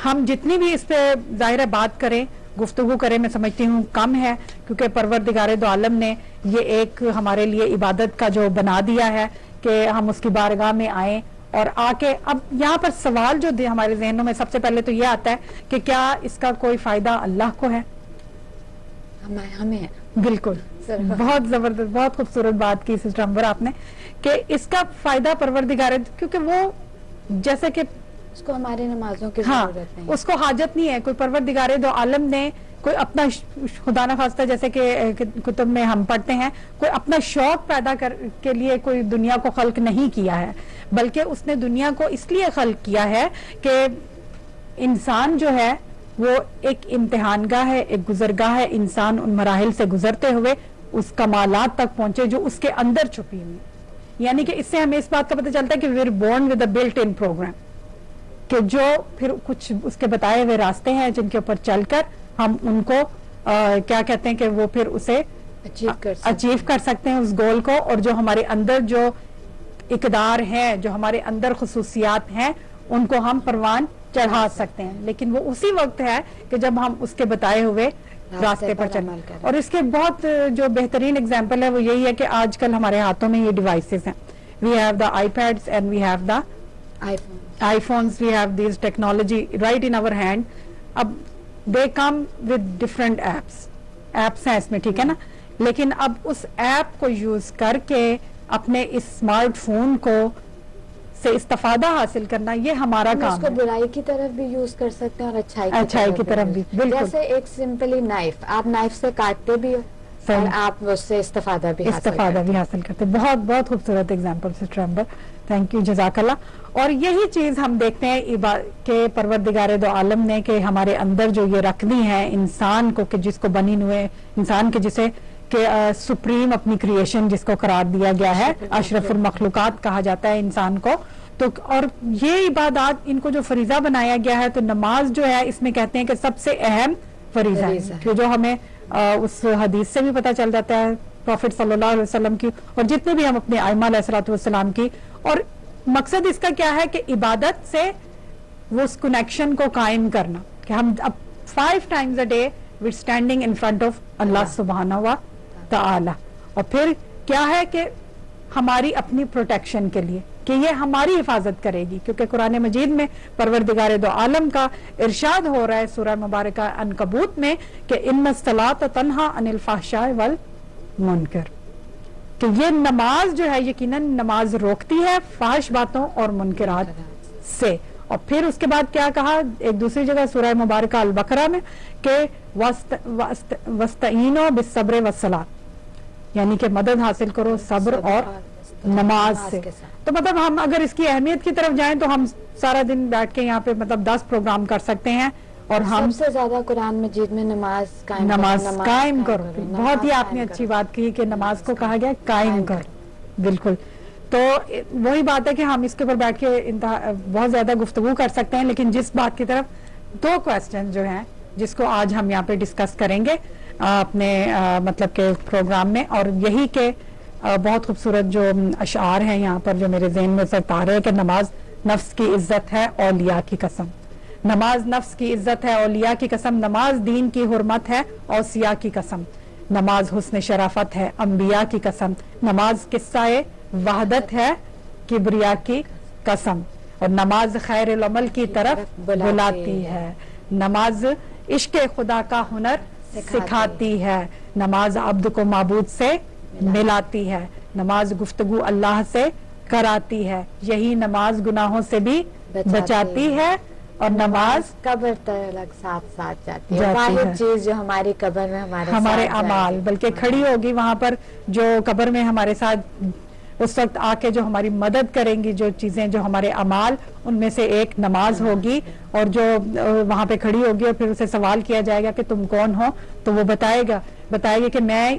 Speaker 1: ہم جتنی بھی اس پہ ظاہر بات کریں، گفتگو کریں، میں سمجھتی ہوں کم ہے، کیونکہ پروردگار دو عالم نے یہ ایک ہمارے لیے عبادت کا جو بنا دیا ہے کہ ہم اس کی بارگاہ میں آئیں اور آ کے. اب یہاں پر سوال جو ہمارے ذہنوں میں سب سے پہلے تو یہ آتا ہے کہ کیا اس کا کوئی فائدہ اللہ کو ہے؟
Speaker 2: ہمیں
Speaker 1: بالکل، بہت زبردست، بہت خوبصورت بات کی سسٹر امبر آپ نے کہ اس کا فائدہ پروردگار، کیونکہ وہ جیسے کہ
Speaker 2: اس کو ہماری نمازوں کی
Speaker 1: ہاں
Speaker 2: ضرورت نہیں،
Speaker 1: اس کو حاجت نہیں ہے. کوئی پروردگار دو عالم نے کوئی اپنا خدا نخواستہ جیسے کہ کتب میں ہم پڑھتے ہیں، کوئی اپنا شوق پیدا کے لیے کوئی دنیا کو خلق نہیں کیا ہے، بلکہ اس نے دنیا کو اس لیے خلق کیا ہے کہ انسان جو ہے وہ ایک امتحان گاہ ہے، ایک گزرگاہ ہے. انسان ان مراحل سے گزرتے ہوئے اس کمالات تک پہنچے جو اس کے اندر چھپی ہوئی. یعنی کہ اس سے ہمیں اس بات کا پتہ چلتا ہے کہ we're born with a built-in program، کہ جو پھر کچھ اس کے بتائے ہوئے راستے ہیں جن کے اوپر چل کر ہم ان کو کیا کہتے ہیں کہ وہ پھر اسے اچیو کر سکتے ہیں اس گول کو. اور جو ہمارے اندر جو اقدار ہیں، جو ہمارے اندر خصوصیات ہیں، ان کو ہم پروان چڑھا سکتے ہیں. لیکن وہ اسی وقت ہے کہ جب ہم اس کے بتائے ہوئے راستے پر چلیں. اور اس کے بہت جو بہترین اگزامپل ہے وہ یہی ہے کہ آج کل ہمارے ہاتھوں میں یہ ڈیوائسز ہیں. We have the iPads and we have the iPhones, we have these technology right in our hand. اب they come with different apps ہیں اس میں، ٹھیک ہے نا، لیکن اب اس ایپ کو یوز کر کے اپنے اس اسمارٹ فون کو سے استفادہ حاصل کرنا یہ ہمارا کام ہے.
Speaker 2: اس کو برائی کی طرف بھی یوز کر سکتے ہیں اور
Speaker 1: اچھائی کی طرف بھی. بالکل،
Speaker 2: جیسے ایک سمپلی نائف، آپ نائف سے کاٹتے بھی ہو اور آپ اس سے استفادہ بھی
Speaker 1: حاصل کرتے. بہت بہت خوبصورت example sister Amber, thank you, جزاک اللہ. اور یہی چیز ہم دیکھتے ہیں کہ پروردگار دو عالم نے کہ ہمارے اندر جو یہ رکھ دی ہے انسان کو، کہ جس کو بنی ہوئے انسان کے جسے کہ سپریم اپنی کریشن جس کو قرار دیا گیا ہے، اشرف المخلوقات کہا جاتا ہے انسان کو. تو اور یہ عبادات ان کو جو فریضہ بنایا گیا ہے، تو نماز جو ہے اس میں کہتے ہیں کہ سب سے اہم فریضہ ہے، کہ جو ہمیں اس حدیث سے بھی پتہ چل جاتا ہے پروفٹ صلی اللہ علیہ وسلم کی، اور جتنے بھی ہم اپنے ائمہ علیہ الصلوۃ والسلام کی. اور مقصد اس کا کیا ہے کہ عبادت سے وہ اس کنیکشن کو قائم کرنا، کہ ہم اب 5 times a day we're standing in front of اللہ سبحانہ و تعالی. اور پھر کیا ہے کہ ہماری اپنی پروٹیکشن کے لیے، کہ یہ ہماری حفاظت کرے گی، کیونکہ قرآن مجید میں پروردگار دو عالم کا ارشاد ہو رہا ہے سورہ مبارکہ عنکبوت میں کہ ان الصلاۃ تنہی عن الفحشاء والمنکر، کہ یہ نماز جو ہے یقیناً نماز روکتی ہے فحش باتوں اور منکرات سے. اور پھر اس کے بعد کیا کہا ایک دوسری جگہ سورہ مبارکہ البقرہ میں کہ وَاسْتَعِینُوا بِالصَّبْرِ وَالصَّلَاةِ، یعنی کہ مدد حاصل کرو صبر اور نماز سے. تو مطلب ہم اگر اس کی اہمیت کی طرف جائیں تو ہم سارا دن بیٹھ کے یہاں پہ مطلب 10 پروگرام کر سکتے ہیں. اور ہم
Speaker 2: سب سے زیادہ قرآن مجید میں نماز
Speaker 1: قائم کرو. بہت ہی آپ نے اچھی بات کہی کہ نماز کو کہا گیا قائم کر. بالکل. تو وہی بات ہے کہ ہم اس کے اوپر بیٹھ کے بہت زیادہ گفتگو کر سکتے ہیں، لیکن جس بات کی طرف 2 کوسچن جو ہیں جس کو آج ہم یہاں پہ ڈسکس کریں گے اپنے مطلب کہ پروگرام میں، اور یہی کہ بہت خوبصورت جو اشعار ہیں یہاں پر جو میرے ذہن میں سر آ رہے ہیں کہ نماز نفس کی عزت ہے اولیاء کی قسم، نماز نفس کی عزت ہے اولیاء کی قسم، نماز دین کی حرمت ہے اوصیاء کی قسم، نماز حسن شرافت ہے انبیاء کی قسم، نماز قصہ وحدت ہے کبریا کی قسم، اور نماز خیر العمل کی طرف بلاتی ہے، نماز عشق خدا کا ہنر سکھاتی ہے، نماز عبد کو معبود سے ملاتی ہے، نماز گفتگو اللہ سے کراتی ہے، یہی نماز گناہوں سے بھی بچاتی ہے، اور نماز
Speaker 2: قبر تک ساتھ جاتی ہے، واحد چیز جو ہماری قبر میں
Speaker 1: ہمارے اعمال بلکہ کھڑی ہوگی وہاں پر، جو قبر میں ہمارے ساتھ اس وقت آ کے جو ہماری مدد کریں گی، جو چیزیں جو ہمارے اعمال ان میں سے ایک نماز ہوگی، اور جو وہاں پہ کھڑی ہوگی اور پھر اسے سوال کیا جائے گا کہ تم کون ہو، تو وہ بتائے گا کہ میں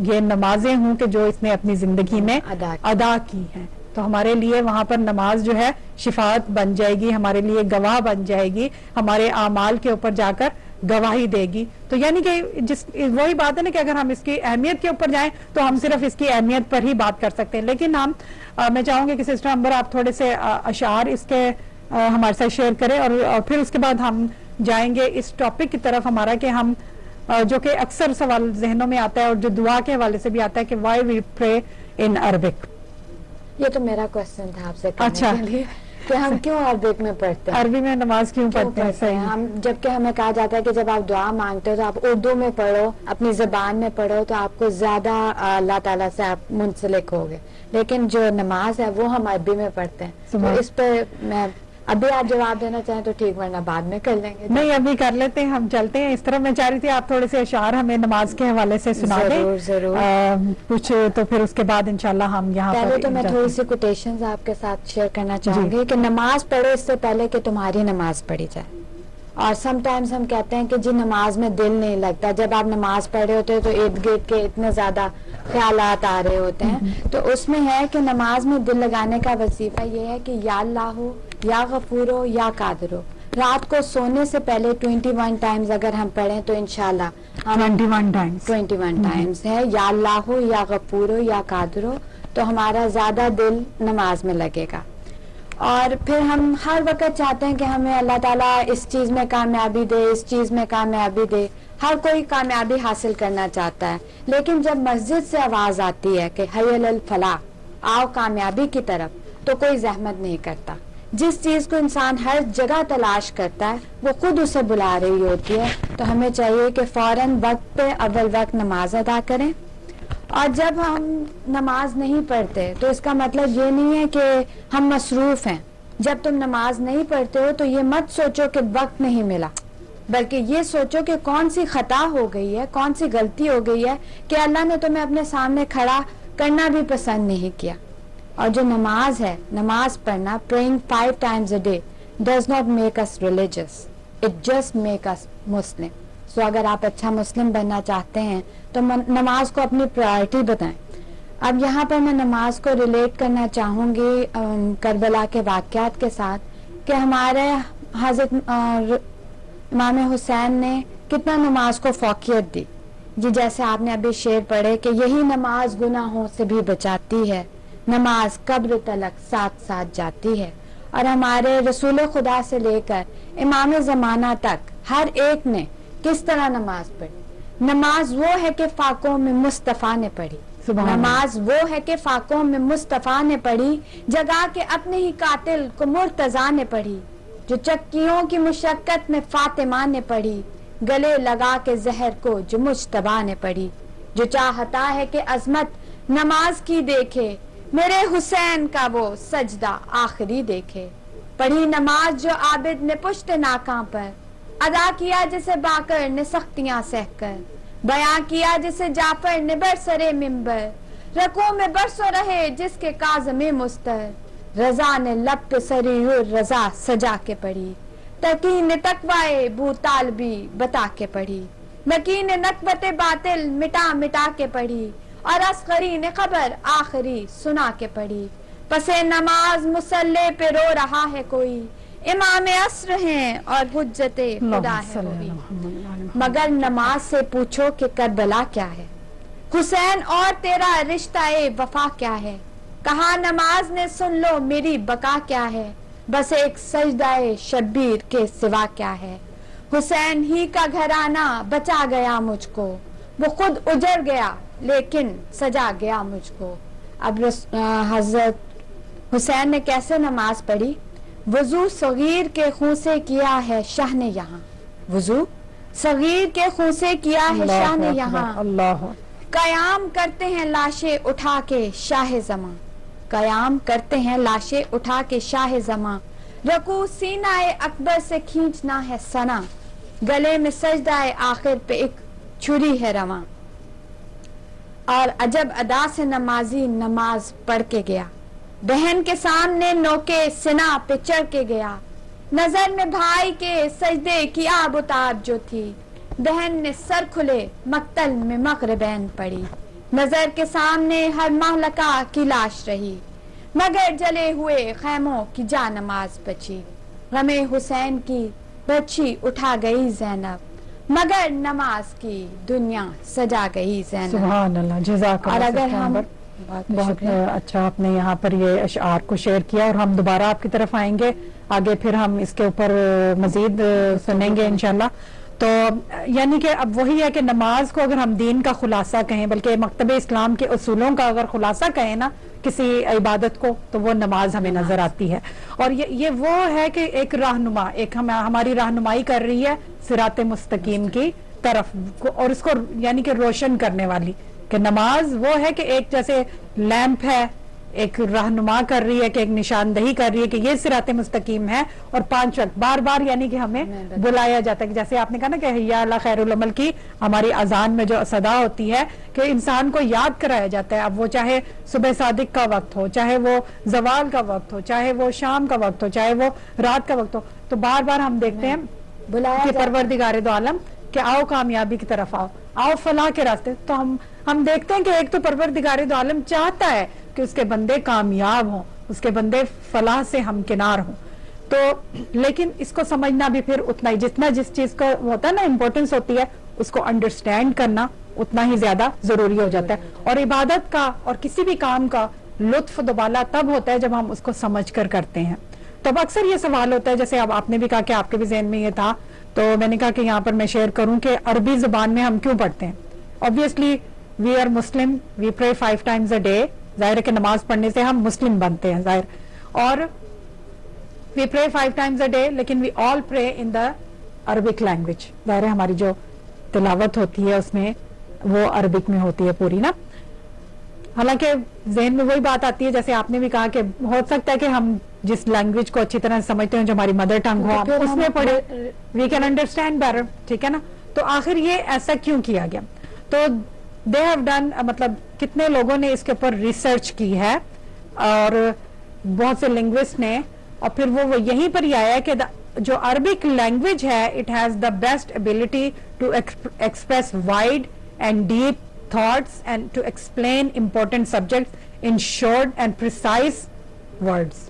Speaker 1: یہ نمازیں ہوں کہ جو اس نے اپنی زندگی میں ادا کی ہیں. تو ہمارے لیے وہاں پر نماز جو ہے شفاعت بن جائے گی، ہمارے لیے گواہ بن جائے گی، ہمارے اعمال کے اوپر جا کر گواہی دے گی. تو یعنی کہ وہی بات ہے نا کہ اگر ہم اس کی اہمیت کے اوپر جائیں تو ہم صرف اس کی اہمیت پر ہی بات کر سکتے ہیں، لیکن میں چاہوں گی کہ سسٹر امبر آپ تھوڑے سے اشعار اس کے ہمارے ساتھ شیئر کریں، اور پھر اس کے بعد ہم جائیں گے اس ٹاپک کی طرف ہمارا کہ ہم جو کہ اکثر سوال ذہنوں میں آتا ہے اور جو دعا کے حوالے سے بھی آتا ہے کہ وائی وی پرے ان عربک.
Speaker 2: یہ تو میرا کوشچن تھا آپ سے
Speaker 1: اچھا
Speaker 2: کہ ہم کیوں عربک میں پڑھتے ہیں،
Speaker 1: عربی میں نماز کیوں پڑھتے ہیں؟ صحیح.
Speaker 2: ہم جبکہ ہمیں کہا جاتا ہے کہ جب آپ دعا مانگتے ہو تو آپ اردو میں پڑھو، اپنی زبان میں پڑھو، تو آپ کو زیادہ اللہ تعالیٰ سے آپ منسلک ہوگے، لیکن جو نماز ہے وہ ہم عربی میں پڑھتے ہیں. تو اس پہ میں ابھی آپ جواب دینا چاہیں تو ٹھیک، ورنہ بعد میں کر لیں گے.
Speaker 1: نہیں ابھی کر لیتے ہیں، ہم چلتے ہیں اس طرح. میں چاہ رہی تھی آپ تھوڑے سے اشعار ہمیں نماز کے حوالے سے سنا دیں
Speaker 2: ضرور
Speaker 1: کچھ، تو پھر اس کے بعد انشاءاللہ ہم یہاں پر
Speaker 2: پہلے تو میں تھوڑی سی کوٹیشنز آپ کے ساتھ شیئر کرنا چاہوں گی کہ نماز پڑھو اس سے پہلے کہ تمہاری نماز پڑھی جائے. اور سم ٹائمز ہم کہتے ہیں کہ جی نماز میں دل نہیں لگتا. جب آپ نماز پڑھ رہے ہوتے ہیں تو ارد گرد کے اتنے زیادہ خیالات آ رہے ہوتے ہیں، تو اس میں ہے کہ نماز میں دل لگانے کا وظیفہ یہ ہے کہ یا اللہ ہو، یا غفور ہو، یا قادر ہو. رات کو سونے سے پہلے 21 ٹائمز اگر ہم پڑھیں تو انشاءاللہ 21 ٹائمز ہے یا اللہ ہو، یا غفور ہو، یا قادر ہو، تو ہمارا زیادہ دل نماز میں لگے گا. اور پھر ہم ہر وقت چاہتے ہیں کہ ہمیں اللہ تعالیٰ اس چیز میں کامیابی دے، اس چیز میں کامیابی دے. ہر کوئی کامیابی حاصل کرنا چاہتا ہے، لیکن جب مسجد سے آواز آتی ہے کہ حی علی الفلاح، آؤ کامیابی کی طرف، تو کوئی زحمت نہیں کرتا. جس چیز کو انسان ہر جگہ تلاش کرتا ہے وہ خود اسے بلا رہی ہوتی ہے. تو ہمیں چاہیے کہ فوراً وقت پہ اول وقت نماز ادا کریں. اور جب ہم نماز نہیں پڑھتے تو اس کا مطلب یہ نہیں ہے کہ ہم مصروف ہیں. جب تم نماز نہیں پڑھتے ہو تو یہ مت سوچو کہ وقت نہیں ملا، بلکہ یہ سوچو کہ کون سی خطا ہو گئی ہے، کون سی غلطی ہو گئی ہے کہ اللہ نے تمہیں اپنے سامنے کھڑا کرنا بھی پسند نہیں کیا. اور جو نماز ہے، نماز پڑھنا، praying 5 times a day does not make us religious, it just make us Muslim. سو اگر آپ اچھا مسلم بننا چاہتے ہیں تو نماز کو اپنی پرائرٹی بتائیں. اب یہاں پر میں نماز کو ریلیٹ کرنا چاہوں گی کربلا کے واقعات کے ساتھ کہ ہمارے حضرت امام حسین نے کتنا نماز کو فوقیت دی. جی جیسے آپ نے ابھی شعر پڑھے کہ یہی نماز گناہوں سے بھی بچاتی ہے, نماز قبر تلک ساتھ ساتھ جاتی ہے. اور ہمارے رسول خدا سے لے کر امام زمانہ تک ہر ایک نے کس طرح نماز پڑھی. نماز وہ ہے کہ فاقوں میں مصطفیٰ نے پڑھی, نماز وہ ہے کہ فاقوں میں مصطفیٰ نے پڑھی, جگا کے اپنے ہی قاتل کو مرتضیٰ نے پڑھی, جو چکیوں کی مشقت میں فاطمہ نے پڑھی, گلے لگا کے زہر کو جو مجتبیٰ نے پڑھی. جو چاہتا ہے کہ عظمت نماز کی دیکھے, میرے حسین کا وہ سجدہ آخری دیکھے. پڑھی نماز جو عابد نے پشت ناکاں پر, ادا کیا جسے باقر نے سختیاں سہ کر, بیاں کیا جسے جعفر نے برسرے منبر, رکوع میں برسوں رہے جس کے کاظم مستر, رضا نے لب پہ سریع رضا سجا کے پڑھی, تقین تقوائے بو طالبی بتا کے پڑھی, مکین نکبت باطل مٹا مٹا کے پڑھی, اور اصغری نے خبر آخری سنا کے پڑھی. پس نماز مصلی پہ رو رہا ہے کوئی, امام عصر ہیں اور حجت خدا ہے کوئی. مگر نماز سے پوچھو کہ کربلا کیا ہے, حسین اور تیرا رشتہ وفا کیا ہے. کہا نماز نے سن لو میری بقا کیا ہے, بس ایک سجدہ شبیر کے سوا کیا ہے. حسین ہی کا گھرانہ بچا گیا مجھ کو, وہ خود اجڑ گیا لیکن سجا گیا مجھ کو. اب حضرت حسین نے کیسے نماز پڑھی. وضو صغیر کے خون سے کیا ہے شاہ نے یہاں, وضو صغیر کے خون سے کیا ہے شاہ نے یہاں. قیام کرتے ہیں لاشیں اٹھا کے شاہ زماں, قیام کرتے ہیں لاشیں اٹھا کے شاہ زماں. رکوع سینہ اکبر سے کھینچنا ہے سنا, گلے میں سجدہ آخر پہ ایک چھری ہے رواں. اور عجب ادا سے نمازی نماز پڑھ کے گیا, بہن کے سامنے نوکے سنا پہ چڑھ کے گیا. نظر میں بھائی کے سجدے کی آب و تاب جو تھی, بہن نے سر کھلے مقتل میں مغربین پڑی. نظر کے سامنے ہر مہلکہ کی لاش رہی, مگر جلے ہوئے خیموں کی جا نماز بچی. غم حسین کی بچی اٹھا گئی زینب, مگر نماز کی دنیا سجا گئی زینب.
Speaker 1: سبحان اللہ, جزاک اللہ.
Speaker 2: اور اگر ہم
Speaker 1: بہت اچھا آپ نے یہاں پر یہ اشعار کو شیئر کیا, اور ہم دوبارہ آپ کی طرف آئیں گے آگے, پھر ہم اس کے اوپر مزید سنیں گے انشاءاللہ. تو یعنی کہ اب وہی ہے کہ نماز کو اگر ہم دین کا خلاصہ کہیں, بلکہ مکتب اسلام کے اصولوں کا اگر خلاصہ کہیں نا کسی عبادت کو, تو وہ نماز ہمیں نظر آتی ہے. اور یہ وہ ہے کہ ایک رہنما, ایک ہماری رہنمائی کر رہی ہے صراط مستقیم کی طرف, اور اس کو یعنی کہ روشن کرنے والی, کہ نماز وہ ہے کہ ایک جیسے لیمپ ہے, ایک رہنما کر رہی ہے, کہ ایک نشاندہی کر رہی ہے کہ یہ صراط مستقیم ہے. اور 5 وقت بار بار یعنی کہ ہمیں بلایا جاتا ہے, کہ جیسے آپ نے کہا نا کہ حی علی خیر العمل کی ہماری اذان میں جو صدا ہوتی ہے, کہ انسان کو یاد کرایا جاتا ہے. اب وہ چاہے صبح صادق کا وقت ہو, چاہے وہ زوال کا وقت ہو, چاہے وہ شام کا وقت ہو, چاہے وہ رات کا وقت ہو, تو بار بار ہم دیکھتے ہیں کہ پروردگار دو عالم کہ آؤ کامیابی کی طرف آؤ, آؤ فلاح کے راستے. تو ہم دیکھتے ہیں کہ ایک تو پروردگار دو عالم چاہتا ہے کہ اس کے بندے کامیاب ہوں, اس کے بندے فلاح سے ہمکنار ہوں. تو لیکن اس کو سمجھنا بھی پھر اتنا ہی, جتنا جس چیز کا ہوتا ہے نا امپورٹنس ہوتی ہے, اس کو انڈرسٹینڈ کرنا اتنا ہی زیادہ ضروری ہو جاتا ہے. اور عبادت کا اور کسی بھی کام کا لطف دوبالا تب ہوتا ہے جب ہم اس کو سمجھ کر کرتے ہیں. تو اب اکثر یہ سوال ہوتا ہے, جیسے اب آپ نے بھی کہا کہ آپ کے بھی ذہن میں یہ تھا, تو میں نے کہا کہ یہاں پر میں شیئر کروں کہ عربی زبان میں ہم کیوں پڑھتے ہیں. obviously we are Muslim, we pray 5 times a day. ظاہر ہے کہ نماز پڑھنے سے ہم مسلم بنتے ہیں ظاہر, اور we pray 5 times a day, لیکن we all pray in the Arabic language. ظاہر ہے ہماری جو تلاوت ہوتی ہے اس میں وہ عربک میں ہوتی ہے پوری نا. حالانکہ ذہن میں وہی بات آتی ہے جیسے آپ نے بھی کہا کہ ہو سکتا ہے کہ ہم جس لینگویج کو اچھی طرح سمجھتے ہیں, جو ہماری مدر ٹنگ ہو, اس میں پڑھے, وی کین انڈرسٹینڈ بیٹر, ٹھیک ہے نا. تو آخر یہ ایسا کیوں کیا گیا؟ تو دے ہیو ڈن, مطلب کتنے لوگوں نے اس کے اوپر ریسرچ کی ہے, اور بہت سے لنگوسٹ نے, اور پھر وہ یہیں پر ہی آیا کہ جو عربک لینگویج ہے, it has the best ability to express wide and deep thoughts and to explain important subjects in short and precise words.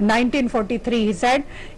Speaker 1: 1943 he said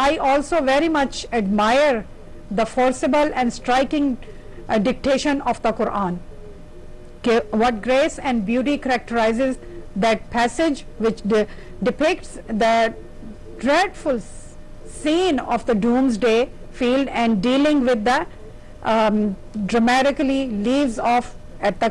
Speaker 1: I also very much admire the forcible and striking dictation of the Quran. What grace and beauty characterizes that passage which depicts the dreadful scene of the doomsday field and dealing with the dramatically leaves off at the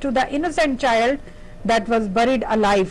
Speaker 1: to the innocent child that was buried alive,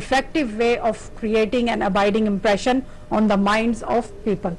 Speaker 1: effective way of creating an abiding impression on the minds of people.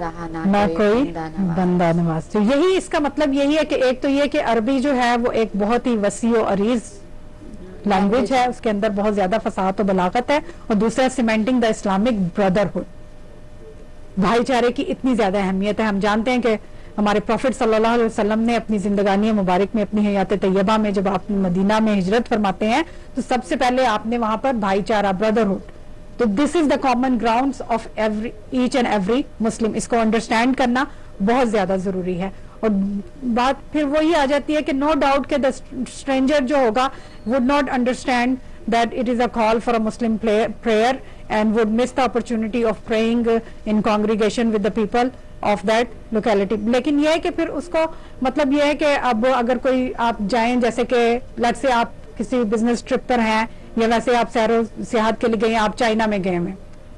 Speaker 2: رہا
Speaker 1: نہ کوئی
Speaker 2: بندہ
Speaker 1: بندہ نواز. تو یہی اس کا مطلب یہی ہے کہ ایک تو یہ کہ عربی جو ہے وہ ایک بہت ہی وسیع و عریض لینگویج ہے، اس کے اندر بہت زیادہ فصاحت و بلاغت ہے، اور دوسرا سیمنٹنگ دا اسلامک بردرہڈ، بھائی چارے کی اتنی زیادہ اہمیت ہے. ہم جانتے ہیں کہ ہمارے پروفٹ صلی اللہ علیہ وسلم نے اپنی زندگانی مبارک میں، اپنی حیات طیبہ میں، جب آپ مدینہ میں ہجرت فرماتے ہیں تو سب سے پہلے آپ نے وہاں پر بھائی چارہ، بردرہڈ. تو this is the common grounds of each and every Muslim. اس کو انڈرسٹینڈ کرنا بہت زیادہ ضروری ہے. اور بات پھر وہی آ جاتی ہے کہ نو ڈاؤٹ کہ دا اسٹرینجر جو ہوگا would not understand that it is a call for a Muslim prayer and would miss the opportunity of praying in congregation with the people of that locality. لیکن یہ ہے کہ پھر اس کو مطلب یہ ہے کہ اب اگر کوئی آپ جائیں، جیسے کہ لیٹس سے آپ کسی بزنس ٹرپ پر ہیں، یا ویسے آپ سیر و سیاحت کے لیے گئے ہیں، آپ چائنا میں گئے ہیں،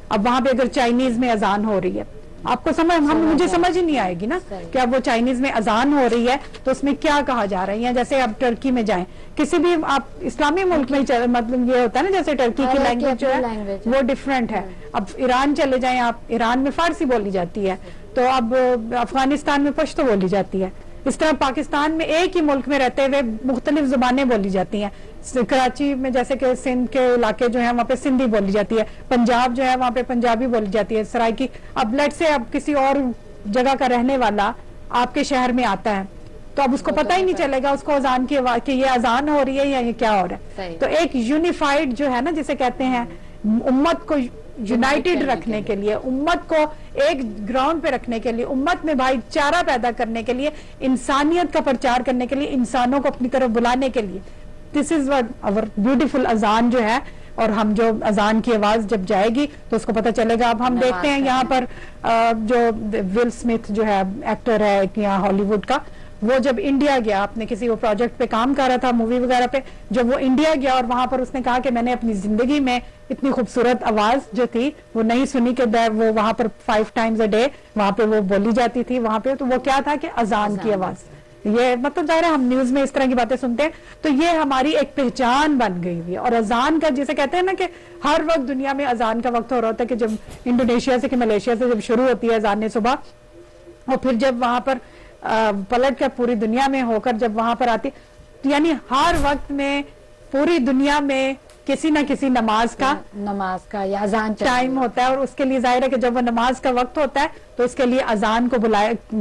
Speaker 1: اب وہاں پہ اگر چائنیز میں اذان ہو رہی ہے، آپ کو مجھے سمجھ ہی نہیں آئے گی نا کہ اب وہ چائنیز میں اذان ہو رہی ہے تو اس میں کیا کہا جا رہا ہے. یا جیسے آپ ٹرکی میں جائیں، کسی بھی آپ اسلامی ملک میں مطلب یہ ہوتا ہے نا، جیسے ٹرکی کی لینگویج جو ہے وہ ڈفرینٹ ہے. اب ایران چلے جائیں آپ، ایران میں فارسی بولی جاتی ہے، تو اب افغانستان میں پشتو بولی جاتی ہے. اس طرح پاکستان میں ایک ہی ملک میں رہتے ہوئے مختلف زبانیں بولی جاتی ہیں. کراچی میں جیسے کہ سندھ کے علاقے جو ہیں وہاں پہ سندھی بولی جاتی ہے، پنجاب جو ہے وہاں پہ پنجابی بولی جاتی ہے، سرائکی. اب لیٹ سے اب کسی اور جگہ کا رہنے والا آپ کے شہر میں آتا ہے تو اب اس کو پتہ ہی نہیں چلے گا اس کو اذان کی کہ یہ اذان ہو رہی ہے یا یہ کیا ہو رہا ہے. تو ایک یونیفائڈ جو ہے نا، جسے کہتے ہیں امت کو یونائٹڈ رکھنے کے لیے، امت کو ایک گراؤنڈ پہ رکھنے کے لیے، امت میں بھائی چارہ پیدا کرنے کے لیے، انسانیت کا پرچار کرنے کے لیے، انسانوں کو اپنی طرف بلانے کے لیے، دس از وٹ اور بیوٹیفل اذان جو ہے. اور ہم جو اذان کی آواز جب جائے گی تو اس کو پتہ چلے گا. اب ہم دیکھتے ہیں یہاں پر جو ول اسمتھ جو ہے ایکٹر ہے یہاں ہالی ووڈ کا، وہ جب انڈیا گیا، اپنے کسی وہ پروجیکٹ پہ کام کر رہا تھا، مووی وغیرہ پہ، جب وہ انڈیا گیا اور وہاں پر اس نے کہا کہ میں نے اپنی زندگی میں اتنی خوبصورت آواز جو تھی وہ نہیں سنی، کہ وہ وہاں پر 5 times a day وہاں پہ وہ بولی جاتی تھی وہاں پہ. تو وہ کیا تھا کہ اذان کی آواز. یہ مطلب ظاہر ہے ہم نیوز میں اس طرح کی باتیں سنتے ہیں تو یہ ہماری ایک پہچان بن گئی ہوئی ہے. اور اذان کا جسے کہتے ہیں نا کہ ہر وقت دنیا میں اذان کا وقت ہو رہا ہوتا ہے، کہ جب انڈونیشیا سے کہ ملیشیا سے جب شروع ہوتی ہے اذان صبح، اور پھر جب وہاں پر پلٹ کر پوری دنیا میں ہو کر جب وہاں پر آتی، یعنی ہر وقت میں پوری دنیا میں کسی نہ کسی نماز کا
Speaker 2: یا اذان
Speaker 1: ٹائم ہوتا ہے. اور اس کے لیے ظاہر ہے کہ جب وہ نماز کا وقت ہوتا ہے تو اس کے لیے اذان کو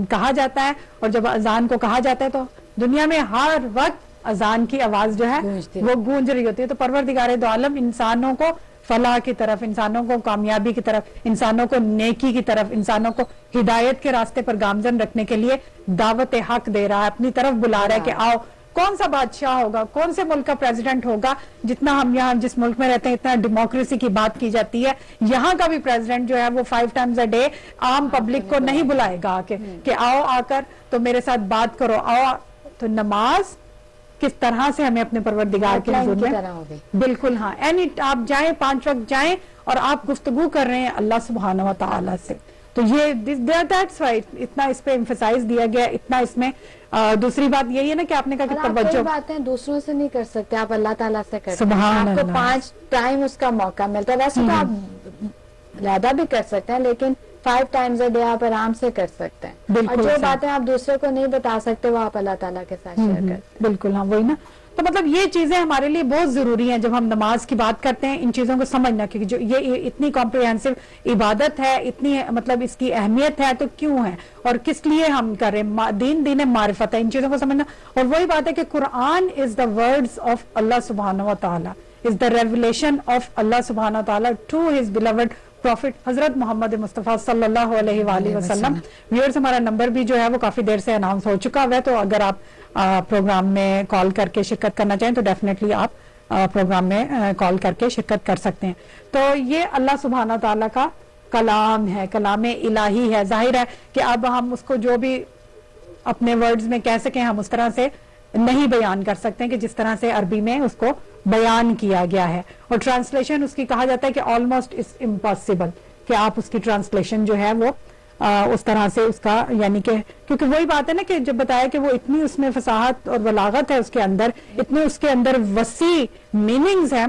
Speaker 1: کہا جاتا ہے. اور جب اذان کو کہا جاتا ہے تو دنیا میں ہر وقت اذان کی آواز جو ہے وہ گونج رہی ہوتی ہے. تو پروردگار دو عالم انسانوں کو فلاح کی طرف، انسانوں کو کامیابی کی طرف، انسانوں کو نیکی کی طرف، انسانوں کو ہدایت کے راستے پر گامزن رکھنے کے لیے دعوت حق دے رہا ہے، اپنی طرف بلا رہا ہے کہ آؤ. کون سا بادشاہ ہوگا، کون سے ملک کا پریزیڈنٹ ہوگا، جتنا ہم یہاں جس ملک میں رہتے ہیں اتنا ڈیموکریسی کی بات کی جاتی ہے، یہاں کا بھی پریزیڈنٹ جو ہے وہ 5 times a day عام پبلک کو نہیں بلائے گا کہ آؤ آ کر تو میرے ساتھ بات کرو، آؤ. تو نماز کس طرح سے ہمیں اپنے پروردگار کے حضور میں، بالکل ہاں، آپ جائیں 5 وقت جائیں اور آپ گفتگو کر رہے ہیں اللہ سبحانہ و تعالیٰ سے. تو یہ that's why اتنا اس پہ ایمفسائز دیا گیا، اتنا اس میں. دوسری بات یہی ہے نا کہ آپ نے کہا کہ توجہ
Speaker 2: باتیں دوسروں سے نہیں کر سکتے، آپ اللہ تعالیٰ سے کرتے ہیں.
Speaker 1: سبحان
Speaker 2: آپ کو
Speaker 1: اللہ.
Speaker 2: 5 ٹائم اس کا موقع ملتا ہے. ویسے تو آپ زیادہ بھی کر سکتے ہیں، لیکن 5 times a day آپ آرام سے کر سکتے ہیں. اور جو باتیں آپ دوسروں کو نہیں بتا سکتے وہ آپ اللہ تعالیٰ کے ساتھ شیئر کرتے ہیں.
Speaker 1: بالکل ہاں، وہی نا. تو مطلب یہ چیزیں ہمارے لیے بہت ضروری ہیں جب ہم نماز کی بات کرتے ہیں، ان چیزوں کو سمجھنا، کیونکہ جو یہ اتنی کمپریہنسو عبادت ہے، اتنی مطلب اس کی اہمیت ہے تو کیوں ہے اور کس لیے ہم کر رہے ہیں. دین معرفت ہے، ان چیزوں کو سمجھنا. اور وہی بات ہے کہ قرآن از دا ورڈز آف اللہ سبحانہ و تعالیٰ، از دا ریولیشن آف اللہ سبحانہ و تعالیٰ ٹو ہز بیلوڈ پروفٹ حضرت محمد مصطفیٰ صلی اللہ علیہ وآلہ وسلم. ویورز، ہمارا نمبر بھی جو ہے وہ کافی دیر سے اناؤنس ہو چکا ہے، تو اگر آپ پروگرام میں کال کر کے شرکت کرنا چاہیں تو ڈیفینیٹلی آپ پروگرام میں کال کر کے شرکت کر سکتے ہیں. تو یہ اللہ سبحانہ تعالیٰ کا کلام ہے، کلام الہی ہے. ظاہر ہے کہ اب ہم اس کو جو بھی اپنے ورڈز میں کہہ سکیں ہم اس طرح سے نہیں بیان کر سکتے ہیں کہ جس طرح سے عربی میں اس کو بیان کیا گیا ہے. اور ٹرانسلیشن اس کی کہا جاتا ہے کہ آلموسٹ از امپاسبل کہ آپ اس کی ٹرانسلیشن جو ہے وہ اس طرح سے اس کا، یعنی کہ کیونکہ وہی بات ہے نا کہ جب بتایا کہ وہ اتنی اس میں فصاحت اور بلاغت ہے اس کے اندر، اتنے اس کے اندر وسیع میننگز ہیں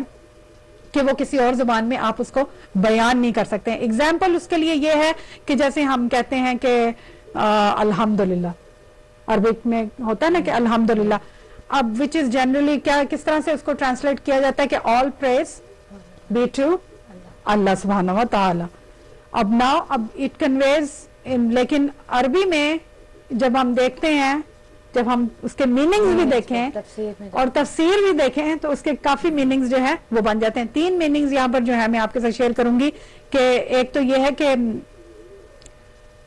Speaker 1: کہ وہ کسی اور زبان میں آپ اس کو بیان نہیں کر سکتے ہیں. ایگزامپل اس کے لیے یہ ہے کہ جیسے ہم کہتے ہیں کہ الحمدللہ، عربک میں ہوتا ہے نا کہ الحمدللہ، اب وچ از جنرلی کیا کس طرح سے اس کو ٹرانسلیٹ کیا جاتا ہے کہ آل پریز بی ٹو اللہ سبحانہ و تعالی. اب اٹ کنویز، لیکن عربی میں جب ہم دیکھتے ہیں، جب ہم اس کے میننگز بھی دیکھیں اور تفسیر بھی دیکھیں تو اس کے کافی میننگز جو ہے وہ بن جاتے ہیں. 3 میننگز یہاں پر جو ہے میں آپ کے ساتھ شیئر کروں گی کہ ایک تو یہ ہے کہ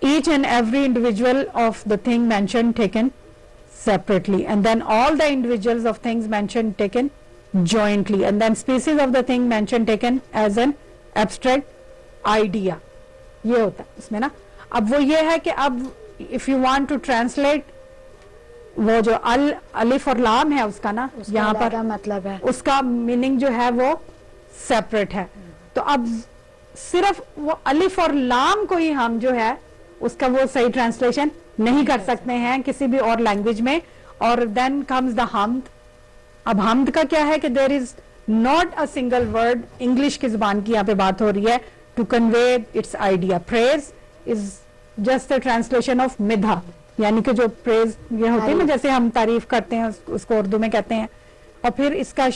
Speaker 1: each and every individual of the thing mentioned taken separately, and then all the individuals of things mentioned taken jointly, and then species of the thing mentioned taken as an abstract idea. یہ ہوتا ہے اس میں نا. اب وہ یہ ہے کہ اب if you want to translate وہ جو الف اور لام ہے اس کا نا یہاں پر
Speaker 2: مطلب ہے
Speaker 1: اس کا میننگ جو ہے وہ سیپریٹ ہے. تو اب صرف وہ الف اور لام کو ہی ہم جو ہے اس کا وہ صحیح ٹرانسلیشن نہیں کر سکتے ہیں کسی بھی اور لینگویج میں. اور دین کمز دا حمد. اب حمد کا کیا ہے کہ there is not a single word, English کی زبان کی یہاں پہ بات ہو رہی ہے، to convey its idea. Praise is just a translation of مدھا، یعنی کہ جو پریز یہ ہوتی ہے نا جیسے ہم تعریف کرتے ہیں اس کو اردو میں کہتے ہیں. اور پھر اس کا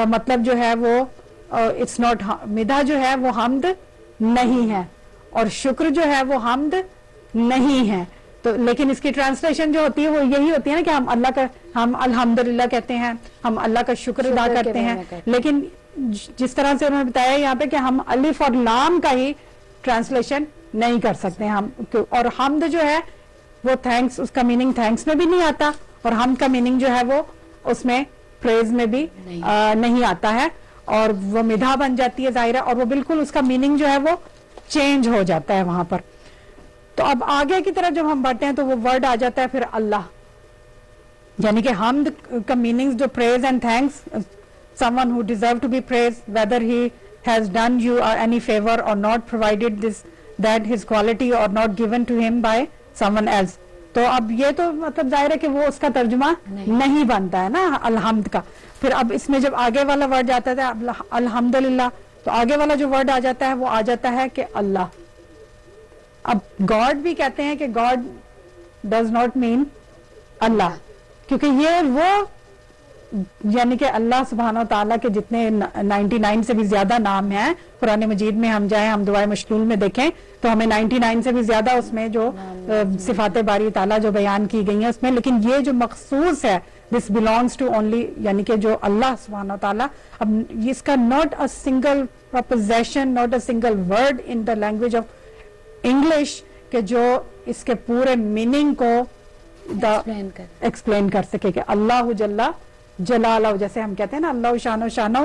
Speaker 1: مطلب جو ہے وہ اٹس ناٹ، مدھا جو ہے وہ حمد نہیں ہے اور شکر جو ہے وہ حمد نہیں ہے. تو لیکن اس کی ٹرانسلیشن جو ہوتی ہے وہ یہی ہوتی ہے نا کہ ہم اللہ کا، ہم الحمدللہ کہتے ہیں، ہم اللہ کا شکر ادا کرتے ہیں. لیکن جس طرح سے انہوں نے بتایا یہاں پہ کہ ہم الف اور لام کا ہی ٹرانسلیشن نہیں کر سکتے ہم. اور حمد جو ہے وہ تھینکس، اس کا میننگ تھینکس میں بھی نہیں آتا، اور حمد کا میننگ جو ہے وہ اس میں پریز میں بھی نہیں آتا ہے، اور وہ مدھا بن جاتی ہے ظاہرہ، اور وہ بالکل اس کا میننگ جو ہے وہ چینج ہو جاتا ہے وہاں پر. تو اب آگے کی طرف جب ہم بڑھتے ہیں تو وہ ورڈ آ جاتا ہے پھر اللہ، یعنی کہ حمد کا میننگ جو praise and thanks, someone who deserve to be praised, whether he has done you any favor or not, provided that his quality or not given to him by someone else. تو اب یہ تو مطلب ظاہر ہے کہ وہ اس کا ترجمہ نہیں بنتا ہے نا الحمد کا. پھر اب اس میں جب آگے والا ورڈ جاتا ہے الحمدللہ، تو آگے والا جو ورڈ آ جاتا ہے وہ آ جاتا ہے کہ اللہ. اب گاڈ بھی کہتے ہیں کہ گاڈ ڈز ناٹ مین اللہ، کیونکہ یہ وہ یعنی کہ اللہ سبحانہ و تعالیٰ کے جتنے 99 سے بھی زیادہ نام ہیں قرآن مجید میں، ہم جائیں ہم دعائے مشلول میں دیکھیں تو ہمیں 99 سے بھی زیادہ اس میں جو صفات باری تعالیٰ جو بیان کی گئی ہیں اس میں، لیکن یہ جو مخصوص ہے دس بلانگس ٹو اونلی، یعنی کہ جو اللہ سبحانہ و تعالیٰ، اب اس کا not a single proposition, not a single word in the language of English کہ جو اس کے پورے میننگ کو ایکسپلین کر سکے کہ اللہ جل جلالہ، جیسے ہم کہتے ہیں نا اللہ شانہ شانہ،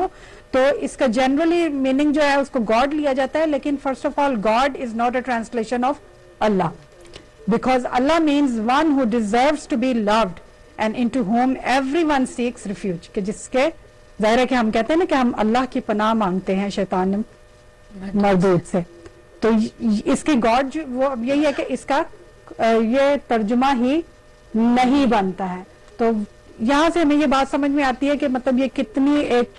Speaker 1: تو اس کا جنرلی میننگ جو ہے اس کو گاڈ لیا جاتا ہے. لیکن first of all God is not a translation of Allah, because Allah means one who deserves to be loved and in to whom everyone seeks refuge, کہ جس کے ظاہر ہے کہ ہم کہتے ہیں نا کہ ہم اللہ کی پناہ مانگتے ہیں شیطان مردود سے. تو اس کی گاڈ وہ یہی ہے کہ اس کا یہ ترجمہ ہی نہیں بنتا ہے. تو یہاں سے ہمیں یہ بات سمجھ میں آتی ہے کہ مطلب یہ کتنی ایک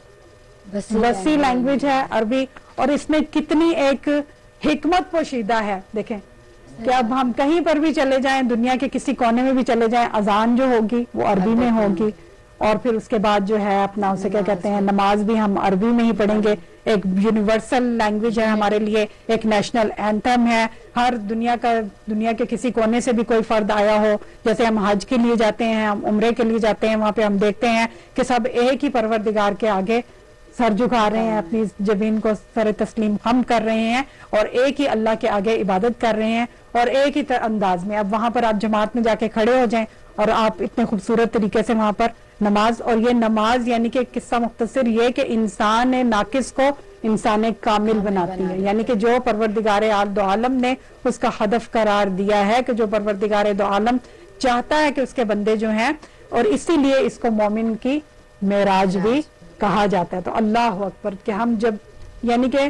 Speaker 1: وسیع لینگویج ہے عربی، اور اس میں کتنی ایک حکمت پوشیدہ ہے. دیکھیں کہ اب ہم کہیں پر بھی چلے جائیں، دنیا کے کسی کونے میں بھی چلے جائیں، اذان جو ہوگی وہ عربی میں ہوگی، اور پھر اس کے بعد جو ہے اپنا اسے کیا کہتے ہیں نماز بھی ہم عربی میں ہی پڑھیں گے. ایک یونیورسل لینگویج ہے ہمارے لیے، ایک نیشنل اینتھم ہے. ہر دنیا کے کسی کونے سے بھی کوئی فرد آیا ہو، جیسے ہم حج کے لیے جاتے ہیں، ہم عمرے کے لیے جاتے ہیں، وہاں پہ ہم دیکھتے ہیں کہ سب ایک ہی پروردگار کے آگے سر جھکا رہے ہیں، اپنی جبین کو سر تسلیم حمد کر رہے ہیں، اور ایک ہی اللہ کے آگے عبادت کر رہے ہیں، اور ایک ہی انداز میں. اب وہاں پر آپ جماعت میں جا کے کھڑے ہو جائیں اور آپ اتنے خوبصورت طریقے سے وہاں پر نماز، اور یہ نماز یعنی کہ قصہ مختصر یہ کہ انسان ناقص کو انسان کامل بناتی ہے، یعنی کہ جو پروردگار دو عالم نے اس کا ہدف قرار دیا ہے کہ جو پروردگار دو عالم چاہتا ہے کہ اس کے بندے جو ہیں، اور اسی لیے اس کو مومن کی معراج بھی کہا جاتا ہے. تو اللہ اکبر کہ ہم جب یعنی کہ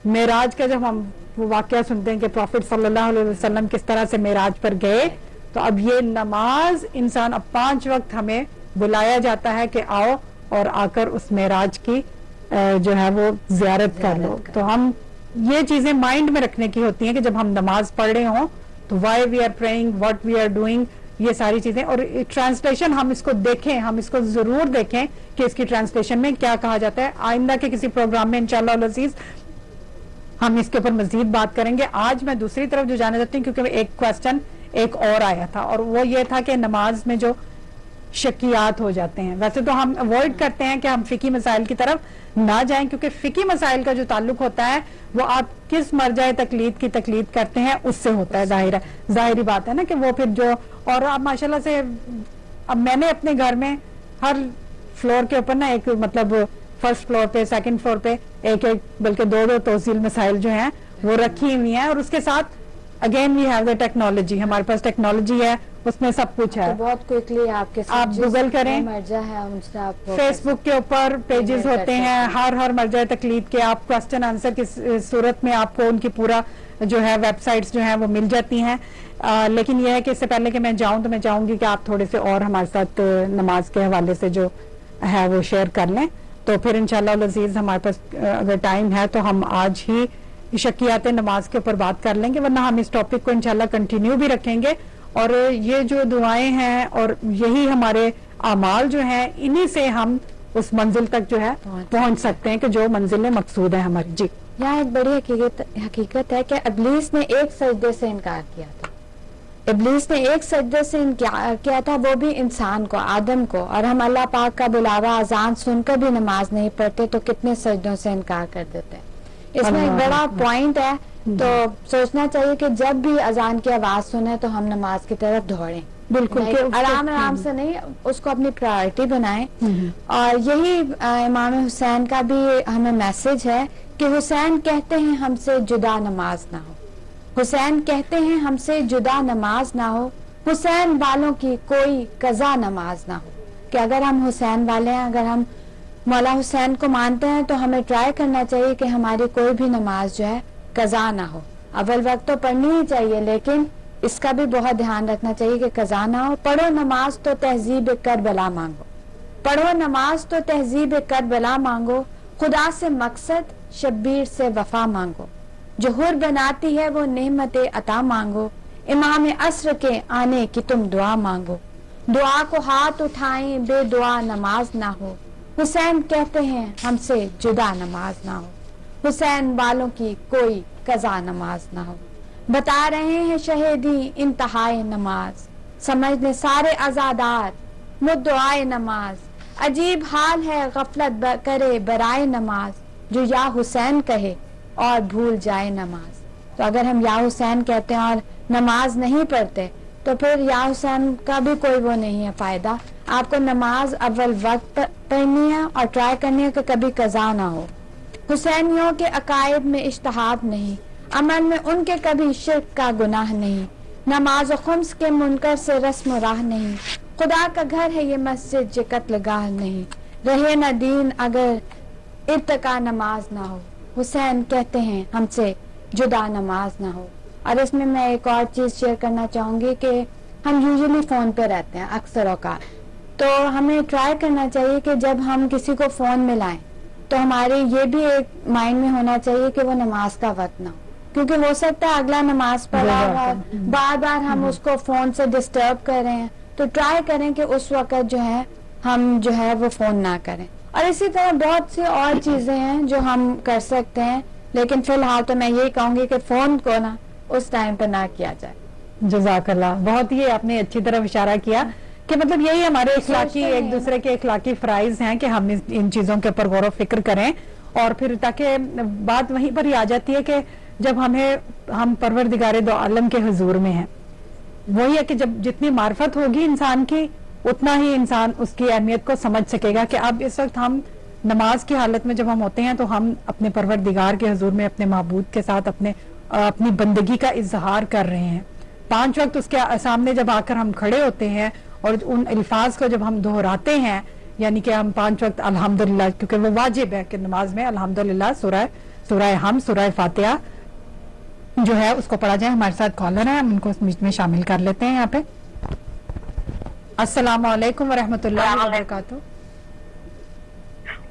Speaker 1: معراج کا جب ہم وہ واقعہ سنتے ہیں کہ پروفٹ صلی اللہ علیہ وسلم کس طرح سے معراج پر گئے، تو اب یہ نماز انسان اب 5 وقت ہمیں بلایا جاتا ہے کہ آؤ اور آ کر اس معراج کی جو ہے وہ زیارت کر لو. تو ہم یہ چیزیں مائنڈ میں رکھنے کی ہوتی ہیں کہ جب ہم نماز پڑھ رہے ہوں تو why we are praying, what we are doing, یہ ساری چیزیں. اور ٹرانسلیشن ہم اس کو دیکھیں, ہم اس کو ضرور دیکھیں کہ اس کی ٹرانسلیشن میں کیا کہا جاتا ہے. آئندہ کے کسی پروگرام میں انشاءاللہ العزیز ہم اس کے اوپر مزید بات کریں گے. آج میں دوسری طرف جو جانا چاہتی ہوں, کیونکہ ایک کوشچن ایک اور آیا تھا, اور وہ یہ تھا کہ نماز میں جو شکیات ہو جاتے ہیں, ویسے تو ہم اوائڈ کرتے ہیں کہ ہم فقہی مسائل کی طرف نہ جائیں, کیونکہ فقہی مسائل کا جو تعلق ہوتا ہے وہ آپ کس مرجع تقلید کی تقلید کرتے ہیں اس سے ہوتا ہے. ظاہری بات ہے نا کہ وہ پھر جو, اور اب ماشاءاللہ سے اب میں نے اپنے گھر میں ہر فلور کے اوپر نا ایک مطلب فرسٹ فلور پہ, سیکنڈ فلور پہ ایک بلکہ دو توصیل مسائل جو ہیں وہ رکھی ہوئی ہیں. اور اس کے ساتھ again we have the technology, ہمارے پاس ٹیکنالوجی ہے, اس میں سب کچھ ہے.
Speaker 2: تو بہت کوئکلی آپ
Speaker 1: گوگل کریں,
Speaker 2: مرجع ہے ان سے آپ
Speaker 1: فیس بک کے اوپر پیجز ہوتے ہیں, ہر مرجع تقلید کے آپ کوسچن آنسر کی صورت میں آپ کو ان کی پورا جو ہے ویب سائٹس جو ہیں وہ مل جاتی ہیں. لیکن یہ ہے کہ اس سے پہلے کہ میں جاؤں تو میں چاہوں گی کہ آپ تھوڑے سے اور ہمارے ساتھ نماز کے حوالے سے جو ہے وہ شیئر کر لیں, تو پھر انشاءاللہ العزیز ہمارے پاس اگر ٹائم ہے تو ہم آج ہی شکیات نماز کے اوپر بات کر لیں گے, ورنہ ہم اس ٹاپک کو انشاءاللہ کنٹینیو بھی رکھیں گے. اور یہ جو دعائیں ہیں اور یہی ہمارے اعمال جو ہیں, انہی سے ہم اس منزل تک جو ہے پہنچ سکتے ہیں کہ جو منزل مقصود ہے ہماری. جی,
Speaker 2: یہاں ایک بڑی حقیقت ہے کہ ابلیس نے ایک سجدے سے انکار کیا تھا. ابلیس نے ایک سجدے سے انکار کیا تھا, وہ بھی انسان کو, آدم کو. اور ہم اللہ پاک کا بلاوا اذان سن کر بھی نماز نہیں پڑھتے تو کتنے سجدوں سے انکار کر دیتے ہیں. اس میں ایک بڑا پوائنٹ ہے. تو سوچنا چاہیے کہ جب بھی اذان کی آواز سنیں تو ہم نماز کی طرف دوڑیں,
Speaker 1: بالکل
Speaker 2: آرام سے نہیں, اس کو اپنی پرائورٹی بنائیں. اور یہی امام حسین کا بھی ہمیں میسج ہے کہ حسین کہتے ہیں ہم سے جدا نماز نہ ہو, حسین کہتے ہیں ہم سے جدا نماز نہ ہو, حسین والوں کی کوئی قضا نماز نہ ہو. کہ اگر ہم حسین والے ہیں, اگر ہم مولا حسین کو مانتے ہیں تو ہمیں ٹرائی کرنا چاہیے کہ ہماری کوئی بھی نماز جو ہے قضا نہ ہو. اول وقت تو پڑھنی ہی چاہیے, لیکن اس کا بھی بہت دھیان رکھنا چاہیے کہ قضا نہ ہو. پڑھو نماز تو تہذیب کربلا مانگو, پڑھو نماز تو تہذیب کربلا مانگو, خدا سے مقصد شبیر سے وفا مانگو, جو حر بناتی ہے وہ نعمت عطا مانگو, امام عصر کے آنے کی تم دعا مانگو, دعا کو ہاتھ اٹھائیں بے دعا نماز نہ ہو, حسین کہتے ہیں ہم سے جدا نماز نہ ہو, حسین والوں کی کوئی قضا نماز نہ ہو. بتا رہے ہیں شہیدی انتہائے نماز, سمجھ لیں سارے آزادات مدعائے نماز, عجیب حال ہے غفلت کرے برائے نماز, جو یا حسین کہے اور بھول جائے نماز. تو اگر ہم یا حسین کہتے ہیں اور نماز نہیں پڑھتے تو پھر یا حسین کا بھی کوئی وہ نہیں ہے فائدہ. آپ کو نماز اول وقت پڑھنی ہے اور ٹرائی کرنی ہے کہ کبھی قضا نہ ہو. حسینیوں کے عقائد میں اجتہاد نہیں, عمل میں ان کے کبھی شرک کا گناہ نہیں, نماز و خمس کے منکر سے رسم و راہ نہیں, خدا کا گھر ہے یہ مسجد جو قتل گاہ نہیں, رہے نہ دین اگر ارتقا نماز نہ ہو, حسین کہتے ہیں ہم سے جدا نماز نہ ہو. اور اس میں ایک اور چیز شیئر کرنا چاہوں گی کہ ہم یوزلی فون پہ رہتے ہیں اکثر اوقات, تو ہمیں ٹرائی کرنا چاہیے کہ جب ہم کسی کو فون ملائیں تو ہمارے یہ بھی ایک مائنڈ میں ہونا چاہیے کہ وہ نماز کا وقت نہ ہو, کیونکہ ہو سکتا ہے اگلا نماز پڑھا ہے, بار بار ہم اس کو فون سے ڈسٹرب کر رہے ہیں. تو ٹرائی کریں کہ اس وقت جو ہے ہم جو ہے وہ فون نہ کریں. اور اسی طرح بہت سی اور چیزیں ہیں جو ہم کر سکتے ہیں, لیکن فی الحال تو میں یہی کہوں گی کہ فون کو نا اس ٹائم پہ نہ کیا جائے.
Speaker 1: جزاک اللہ, بہت ہی آپ نے اچھی طرح اشارہ کیا کہ مطلب یہی ہمارے اخلاقی ایک دوسرے کے اخلاقی فرائض ہیں کہ ہم ان چیزوں کے اوپر غور و فکر کریں, اور پھر تاکہ بات وہیں پر ہی آ جاتی ہے کہ جب ہم پروردگار دو عالم کے حضور میں ہیں, وہی ہے کہ جب جتنی معرفت ہوگی انسان کی اتنا ہی انسان اس کی اہمیت کو سمجھ سکے گا کہ اب اس وقت ہم نماز کی حالت میں جب ہم ہوتے ہیں تو ہم اپنے پروردگار کے حضور میں اپنے معبود کے ساتھ اپنی بندگی کا اظہار کر رہے ہیں. 5 وقت اس کے سامنے جب آ کر ہم کھڑے ہوتے ہیں اور ان الفاظ کو جب ہم دہراتے ہیں, یعنی کہ ہم 5 وقت الحمدللہ, کیونکہ وہ واجب ہے کہ نماز میں الحمدللہ سورہ حمد سورہ فاتحہ جو ہے اس کو پڑھا جائے. ہمارے ساتھ کالر ہیں, ہم ان کو اس میں شامل کر لیتے ہیں. یہاں پہ السلام علیکم ورحمۃ اللہ وبرکاتہ.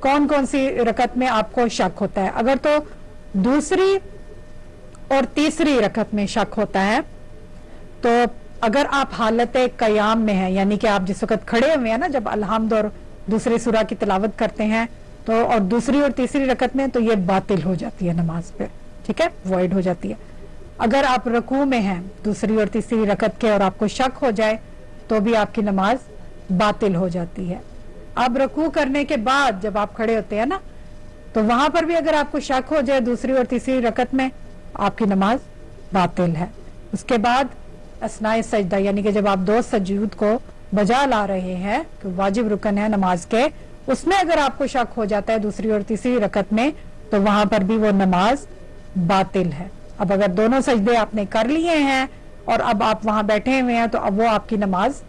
Speaker 1: کون کون سی رکعت میں آپ کو شک ہوتا ہے. اگر تو دوسری اور تیسری رکعت میں شک ہوتا ہے تو اگر آپ حالت قیام میں ہیں, یعنی کہ آپ جس وقت کھڑے ہوئے ہیں نا جب الحمد اور دوسری سورہ کی تلاوت کرتے ہیں تو, اور دوسری اور تیسری رکعت میں, تو یہ باطل ہو جاتی ہے نماز پھر, ٹھیک ہے, وائڈ ہو جاتی ہے. اگر آپ رکوع میں ہیں دوسری اور تیسری رکعت کے اور آپ کو شک ہو جائے تو بھی آپ کی نماز باطل ہو جاتی ہے. اب رکوع کرنے کے بعد جب آپ کھڑے ہوتے ہیں نا تو وہاں پر بھی اگر آپ کو شک ہو جائے دوسری اور تیسری رکعت میں, آپ کی نماز باطل ہے. اس کے بعد اثناء سجدہ, یعنی کہ جب آپ دو سجود کو بجا لا رہے ہیں کہ واجب رکن ہے نماز کے, اس میں اگر آپ کو شک ہو جاتا ہے دوسری اور تیسری رکعت میں تو وہاں پر بھی وہ نماز باطل ہے. اب اگر دونوں سجدے آپ نے کر لیے ہیں اور اب آپ وہاں بیٹھے ہوئے ہیں تو اب وہ آپ کی نماز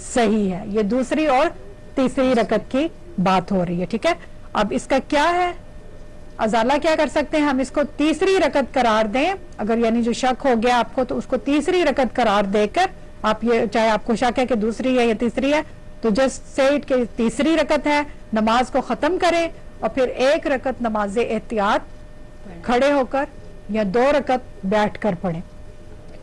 Speaker 1: صحیح ہے. یہ دوسری اور تیسری رکعت کی بات ہو رہی ہے, ٹھیک ہے. اب اس کا کیا ہے ازالہ, کیا کر سکتے ہیں ہم اس کو تیسری رکعت قرار دیں. اگر یعنی جو شک ہو گیا آپ کو تو اس کو تیسری رکعت قرار دے کر آپ, یہ چاہے آپ کو شک ہے کہ دوسری ہے یا تیسری ہے, تو جسٹ سے اٹ کہ تیسری رکعت ہے, نماز کو ختم کریں اور پھر ایک رکعت نماز احتیاط کھڑے ہو کر یا دو رکعت بیٹھ کر پڑھیں,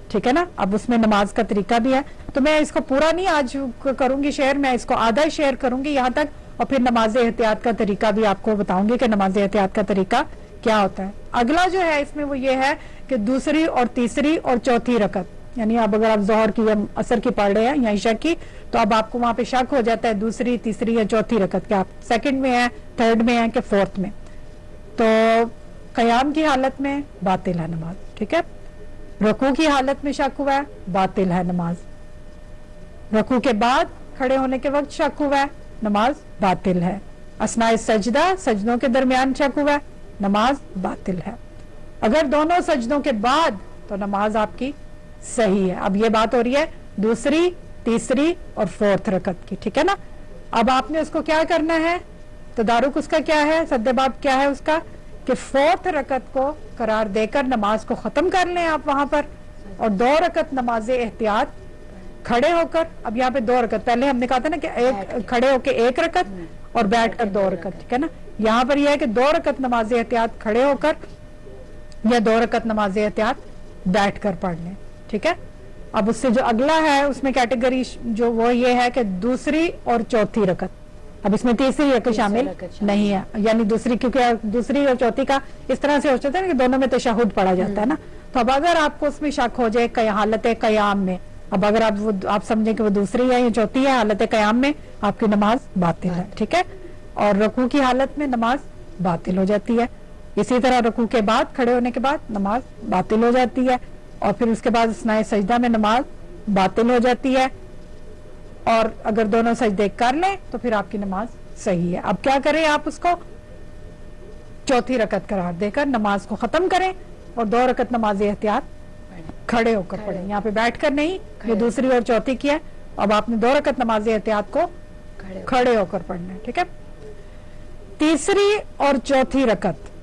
Speaker 1: ٹھیک ہے نا. اب اس میں نماز کا طریقہ بھی ہے, تو میں اس کو پورا نہیں آج کروں گی شیئر, میں اس کو آدھا شیئر کروں گی یہاں تک, اور پھر نماز احتیاط کا طریقہ بھی آپ کو بتاؤں گی کہ نماز احتیاط کا طریقہ کیا ہوتا ہے. اگلا جو ہے اس میں وہ یہ ہے کہ دوسری اور تیسری اور چوتھی رکعت, یعنی اب اگر آپ ظہر کی یا عصر کی پڑھ رہے ہیں یا عشاء کی, تو اب آپ کو وہاں پہ شک ہو جاتا ہے دوسری تیسری یا چوتھی رکعت, کہ آپ سیکنڈ میں ہیں, تھرڈ میں ہیں کہ فورتھ میں, تو قیام کی حالت میں باطل ہے نماز, ٹھیک ہے. رکوع کی حالت میں شک ہوا ہے, باطل ہے نماز. رکوع کے بعد کھڑے ہونے کے وقت شک ہوا ہے, نماز باطل ہے. اثناء سجدہ, سجدوں کے درمیان شک ہوا ہے, نماز باطل ہے. اگر دونوں سجدوں کے بعد تو نماز آپ کی صحیح ہے. اب یہ بات ہو رہی ہے دوسری, تیسری اور فورتھ رکعت کی, ٹھیک ہے نا. اب آپ نے اس کو کیا کرنا ہے, تدارک اس کا کیا ہے, سد باب کیا ہے اس کا, کہ فورتھ رکعت کو قرار دے کر نماز کو ختم کر لیں آپ وہاں پر, اور دو رکعت نماز احتیاط کھڑے ہو کر. اب یہاں پہ دو رکعت, پہلے ہم نے کہا تھا نا کہ ایک کھڑے ہو کے ایک رکعت اور بیٹھ کر دو رکعت, ٹھیک ہے نا. یہاں پر یہ ہے کہ دو رکعت نماز احتیاط کھڑے ہو کر یا دو رکعت نماز احتیاط بیٹھ کر پڑھ لیں, ٹھیک ہے. اب اس سے جو اگلا ہے اس میں کیٹیگری جو وہ یہ ہے کہ دوسری اور چوتھی رکعت. اب اس میں تیسری رکعت شامل نہیں ہے, یعنی دوسری, کیونکہ دوسری اور چوتھی کا اس طرح سے ہو جاتا ہے کہ دونوں میں تشہد پڑھا جاتا ہے نا. تو اب اگر آپ کو اس میں شک ہو جائے حالت قیام میں, اب اگر آپ سمجھیں کہ وہ دوسری ہے یا چوتھی ہے, حالت قیام میں آپ کی نماز باطل ہے, ٹھیک ہے. اور رکوع کی حالت میں نماز باطل ہو جاتی ہے. اسی طرح رکوع کے بعد کھڑے ہونے کے بعد نماز باطل ہو جاتی ہے, اور پھر اس کے بعد اثناء سجدہ میں نماز باطل ہو جاتی ہے. اور اگر دونوں سجدے کر لیں تو پھر آپ کی نماز صحیح ہے. اب کیا کریں, آپ اس کو چوتھی رکعت قرار دے کر نماز کو ختم کریں اور دو رکعت نماز احتیاط کھڑے ہو کر پڑھیں. یہاں پہ بیٹھ کر نہیں, یہ دوسری اور چوتھی کی ہے. اب آپ نے دو رکعت نماز احتیاط کو کھڑے ہو کر پڑھنا ہے, ٹھیک ہے. تیسری اور چوتھی رکعت,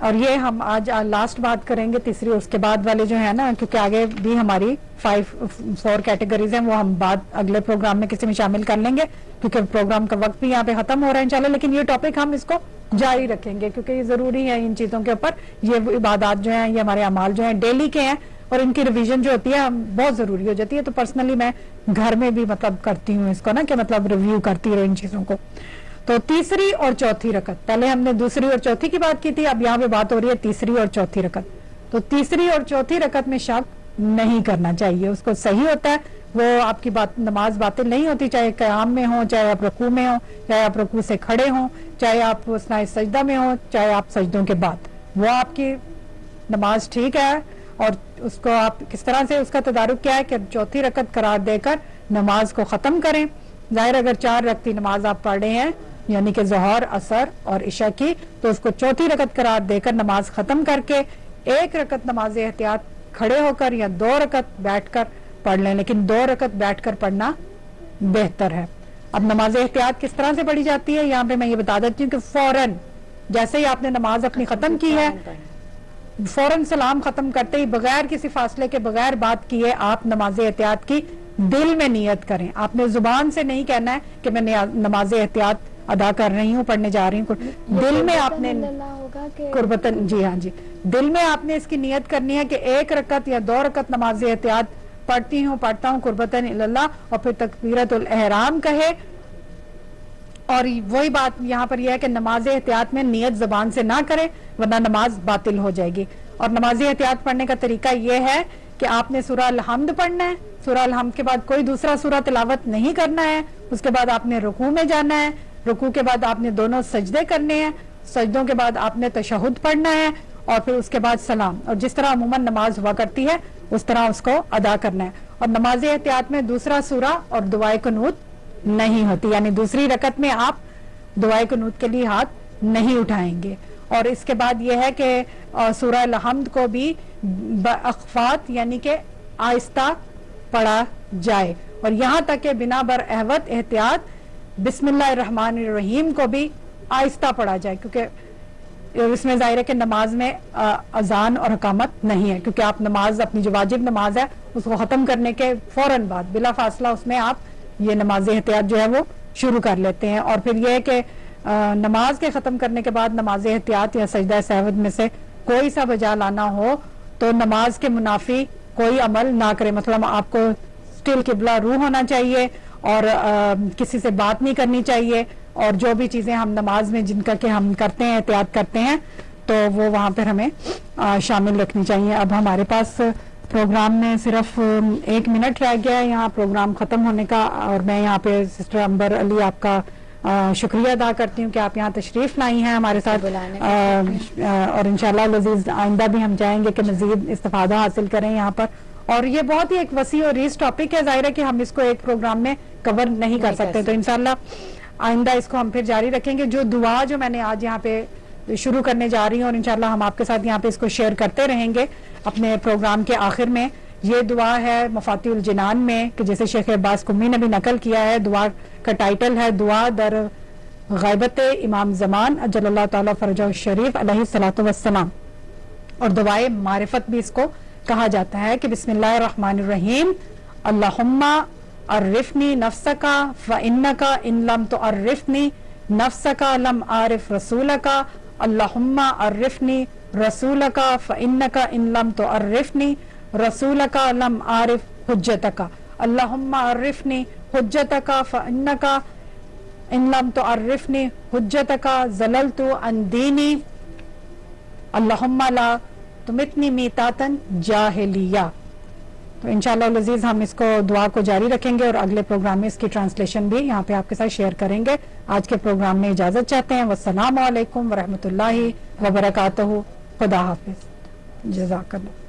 Speaker 1: اور یہ ہم آج لاسٹ بات کریں گے تیسری, اس کے بعد والے جو ہے نا, کیونکہ آگے بھی ہماری 4 کیٹیگریز ہیں, وہ ہم بعد اگلے پروگرام میں کسی میں شامل کر لیں گے, کیونکہ پروگرام کا وقت بھی یہاں پہ ختم ہو رہا ہے انشاءاللہ. لیکن یہ ٹاپک ہم اس کو جاری رکھیں گے کیونکہ یہ ضروری ہے ان چیزوں کے اوپر. یہ عبادات جو ہیں, یہ ہمارے اعمال جو ہیں ڈیلی کے ہیں, اور ان کی ریویژن جو ہوتی ہے بہت ضروری ہو جاتی ہے. تو پرسنلی میں گھر میں بھی مطلب کرتی ہوں اس کو نا, کہ مطلب ریویو کرتی رہے ان چیزوں کو. تو تیسری اور چوتھی رکعت, پہلے ہم نے دوسری اور چوتھی کی بات کی تھی, اب یہاں پہ بات ہو رہی ہے تیسری اور چوتھی رکعت. تو تیسری اور چوتھی رکعت میں شک نہیں کرنا چاہیے, اس کو صحیح ہوتا ہے, وہ آپ کی نماز باطل نہیں ہوتی, چاہے قیام میں ہو, چاہے آپ رکوع میں ہو, چاہے آپ رکوع سے کھڑے ہوں, چاہے آپ اثناء سجدہ میں ہو, چاہے آپ سجدوں کے بعد, وہ آپ کی نماز ٹھیک ہے. اور اس کو آپ کس طرح سے, اس کا تدارک کیا ہے کہ چوتھی رکعت قرار دے کر نماز کو ختم کریں. ظاہر اگر 4 رکعتی نماز آپ پڑھ رہے ہیں یعنی کہ ظہر, عصر اور عشاء کی, تو اس کو چوتھی رکعت قرار دے کر نماز ختم کر کے ایک رکعت نماز احتیاط کھڑے ہو کر یا 2 رکعت بیٹھ کر پڑھ لیں, لیکن 2 رکعت بیٹھ کر پڑھنا بہتر ہے. اب نماز احتیاط کس طرح سے پڑھی جاتی ہے, یہاں پہ میں یہ بتا دیتی ہوں کہ فوراً جیسے ہی آپ نے نماز اپنی ختم کی ہے, فوراً سلام ختم کرتے ہی بغیر کسی فاصلے کے, بغیر بات کیے, آپ نماز احتیاط کی دل میں نیت کریں. آپ نے زبان سے نہیں کہنا ہے کہ میں نماز احتیاط ادا کر رہی ہوں، پڑھنے جا رہی ہوں. دل میں آپ نے
Speaker 2: ہوگا کہ
Speaker 1: قربتن، جی ہاں جی، دل میں آپ نے اس کی نیت کرنی ہے کہ 1 رکعت یا 2 رکعت نماز احتیاط پڑھتا ہوں قربتن اللہ، اور پھر تکبیرت الاحرام کہے. اور وہی بات یہاں پر یہ ہے کہ نماز احتیاط میں نیت زبان سے نہ کرے ورنہ نماز باطل ہو جائے گی. اور نماز احتیاط پڑھنے کا طریقہ یہ ہے کہ آپ نے سورہ الحمد پڑھنا ہے، سورہ الحمد کے بعد کوئی دوسرا سورہ تلاوت نہیں کرنا ہے. اس کے بعد آپ نے رکوع میں جانا ہے، رکوع کے بعد آپ نے دونوں سجدے کرنے ہیں، سجدوں کے بعد آپ نے تشہد پڑھنا ہے، اور پھر اس کے بعد سلام. اور جس طرح عموماً نماز ہوا کرتی ہے اس طرح اس کو ادا کرنا ہے. اور نماز احتیاط میں دوسرا سورہ اور دعائے قنوت نہیں ہوتی، یعنی دوسری رکعت میں آپ دعائے قنوت کے لیے ہاتھ نہیں اٹھائیں گے. اور اس کے بعد یہ ہے کہ سورہ الحمد کو بھی باخفات یعنی کہ آہستہ پڑھا جائے، اور یہاں تک کہ بنا بر احوت احتیاط بسم اللہ الرحمن الرحیم کو بھی آہستہ پڑھا جائے، کیونکہ اس میں ظاہر ہے کہ نماز میں اذان اور اقامت نہیں ہے، کیونکہ آپ نماز اپنی جو واجب نماز ہے اس کو ختم کرنے کے فوراً بعد بلا فاصلہ اس میں آپ یہ نماز احتیاط جو ہے وہ شروع کر لیتے ہیں. اور پھر یہ ہے کہ نماز کے ختم کرنے کے بعد نماز احتیاط یا سجدہ سہو میں سے کوئی سا بجا لانا ہو تو نماز کے منافی کوئی عمل نہ کرے. مطلب آپ کو اسٹل قبلہ روح ہونا چاہیے اور کسی سے بات نہیں کرنی چاہیے، اور جو بھی چیزیں ہم نماز میں جن کا کہ ہم کرتے ہیں احتیاط کرتے ہیں تو وہ وہاں پر ہمیں شامل رکھنی چاہیے. اب ہمارے پاس پروگرام میں صرف 1 منٹ رہ گیا ہے یہاں پروگرام ختم ہونے کا، اور میں یہاں پہ سسٹر امبر علی آپ کا شکریہ ادا کرتی ہوں کہ آپ یہاں تشریف لائی ہیں ہمارے ساتھ، اور انشاءاللہ لذیذ آئندہ بھی ہم چاہیں گے کہ مزید استفادہ حاصل کریں یہاں پر. اور یہ بہت ہی ایک وسیع اور ریچ ٹاپک ہے، ظاہر ہے کہ ہم اس کو ایک پروگرام میں کور نہیں کر سکتے، تو انشاءاللہ آئندہ اس کو ہم پھر جاری رکھیں گے. جو دعا جو میں نے آج یہاں پہ شروع کرنے جا رہی ہوں، اور انشاءاللہ ہم آپ کے ساتھ یہاں پہ اس کو شیئر کرتے رہیں گے اپنے پروگرام کے آخر میں. یہ دعا ہے مفاتیح الجنان میں کہ جیسے شیخ عباس قمی نے بھی نقل کیا ہے. دعا کا ٹائٹل ہے دعا در غیبت امام زمان اجل اللہ تعالیٰ فرجہ الشریف علیہ الصلوۃ والسلام، اور دعائے معرفت بھی اس کو کہا جاتا ہے کہ بسم اللہ الرحمن الرحیم اللہم عرفنی نفسک فإنک ان لم تعرفنی نفسک لم عارف رسولک اللہم عرفنی رسولک فإنک ان لم تعرفنی رسولک لم عارف حجتک اللہم عرفنی حجتک فإنک ان لم تعرفنی حجتک زللت عن دینی اللہم لا تمتنی میتاتا جاہلیہ. تو انشاءاللہ العزیز ہم اس کو دعا کو جاری رکھیں گے اور اگلے پروگرام میں اس کی ٹرانسلیشن بھی یہاں پہ آپ کے ساتھ شیئر کریں گے. آج کے پروگرام میں اجازت چاہتے ہیں. والسلام علیکم ورحمۃ اللہ وبرکاتہ. خدا حافظ. جزاک اللہ.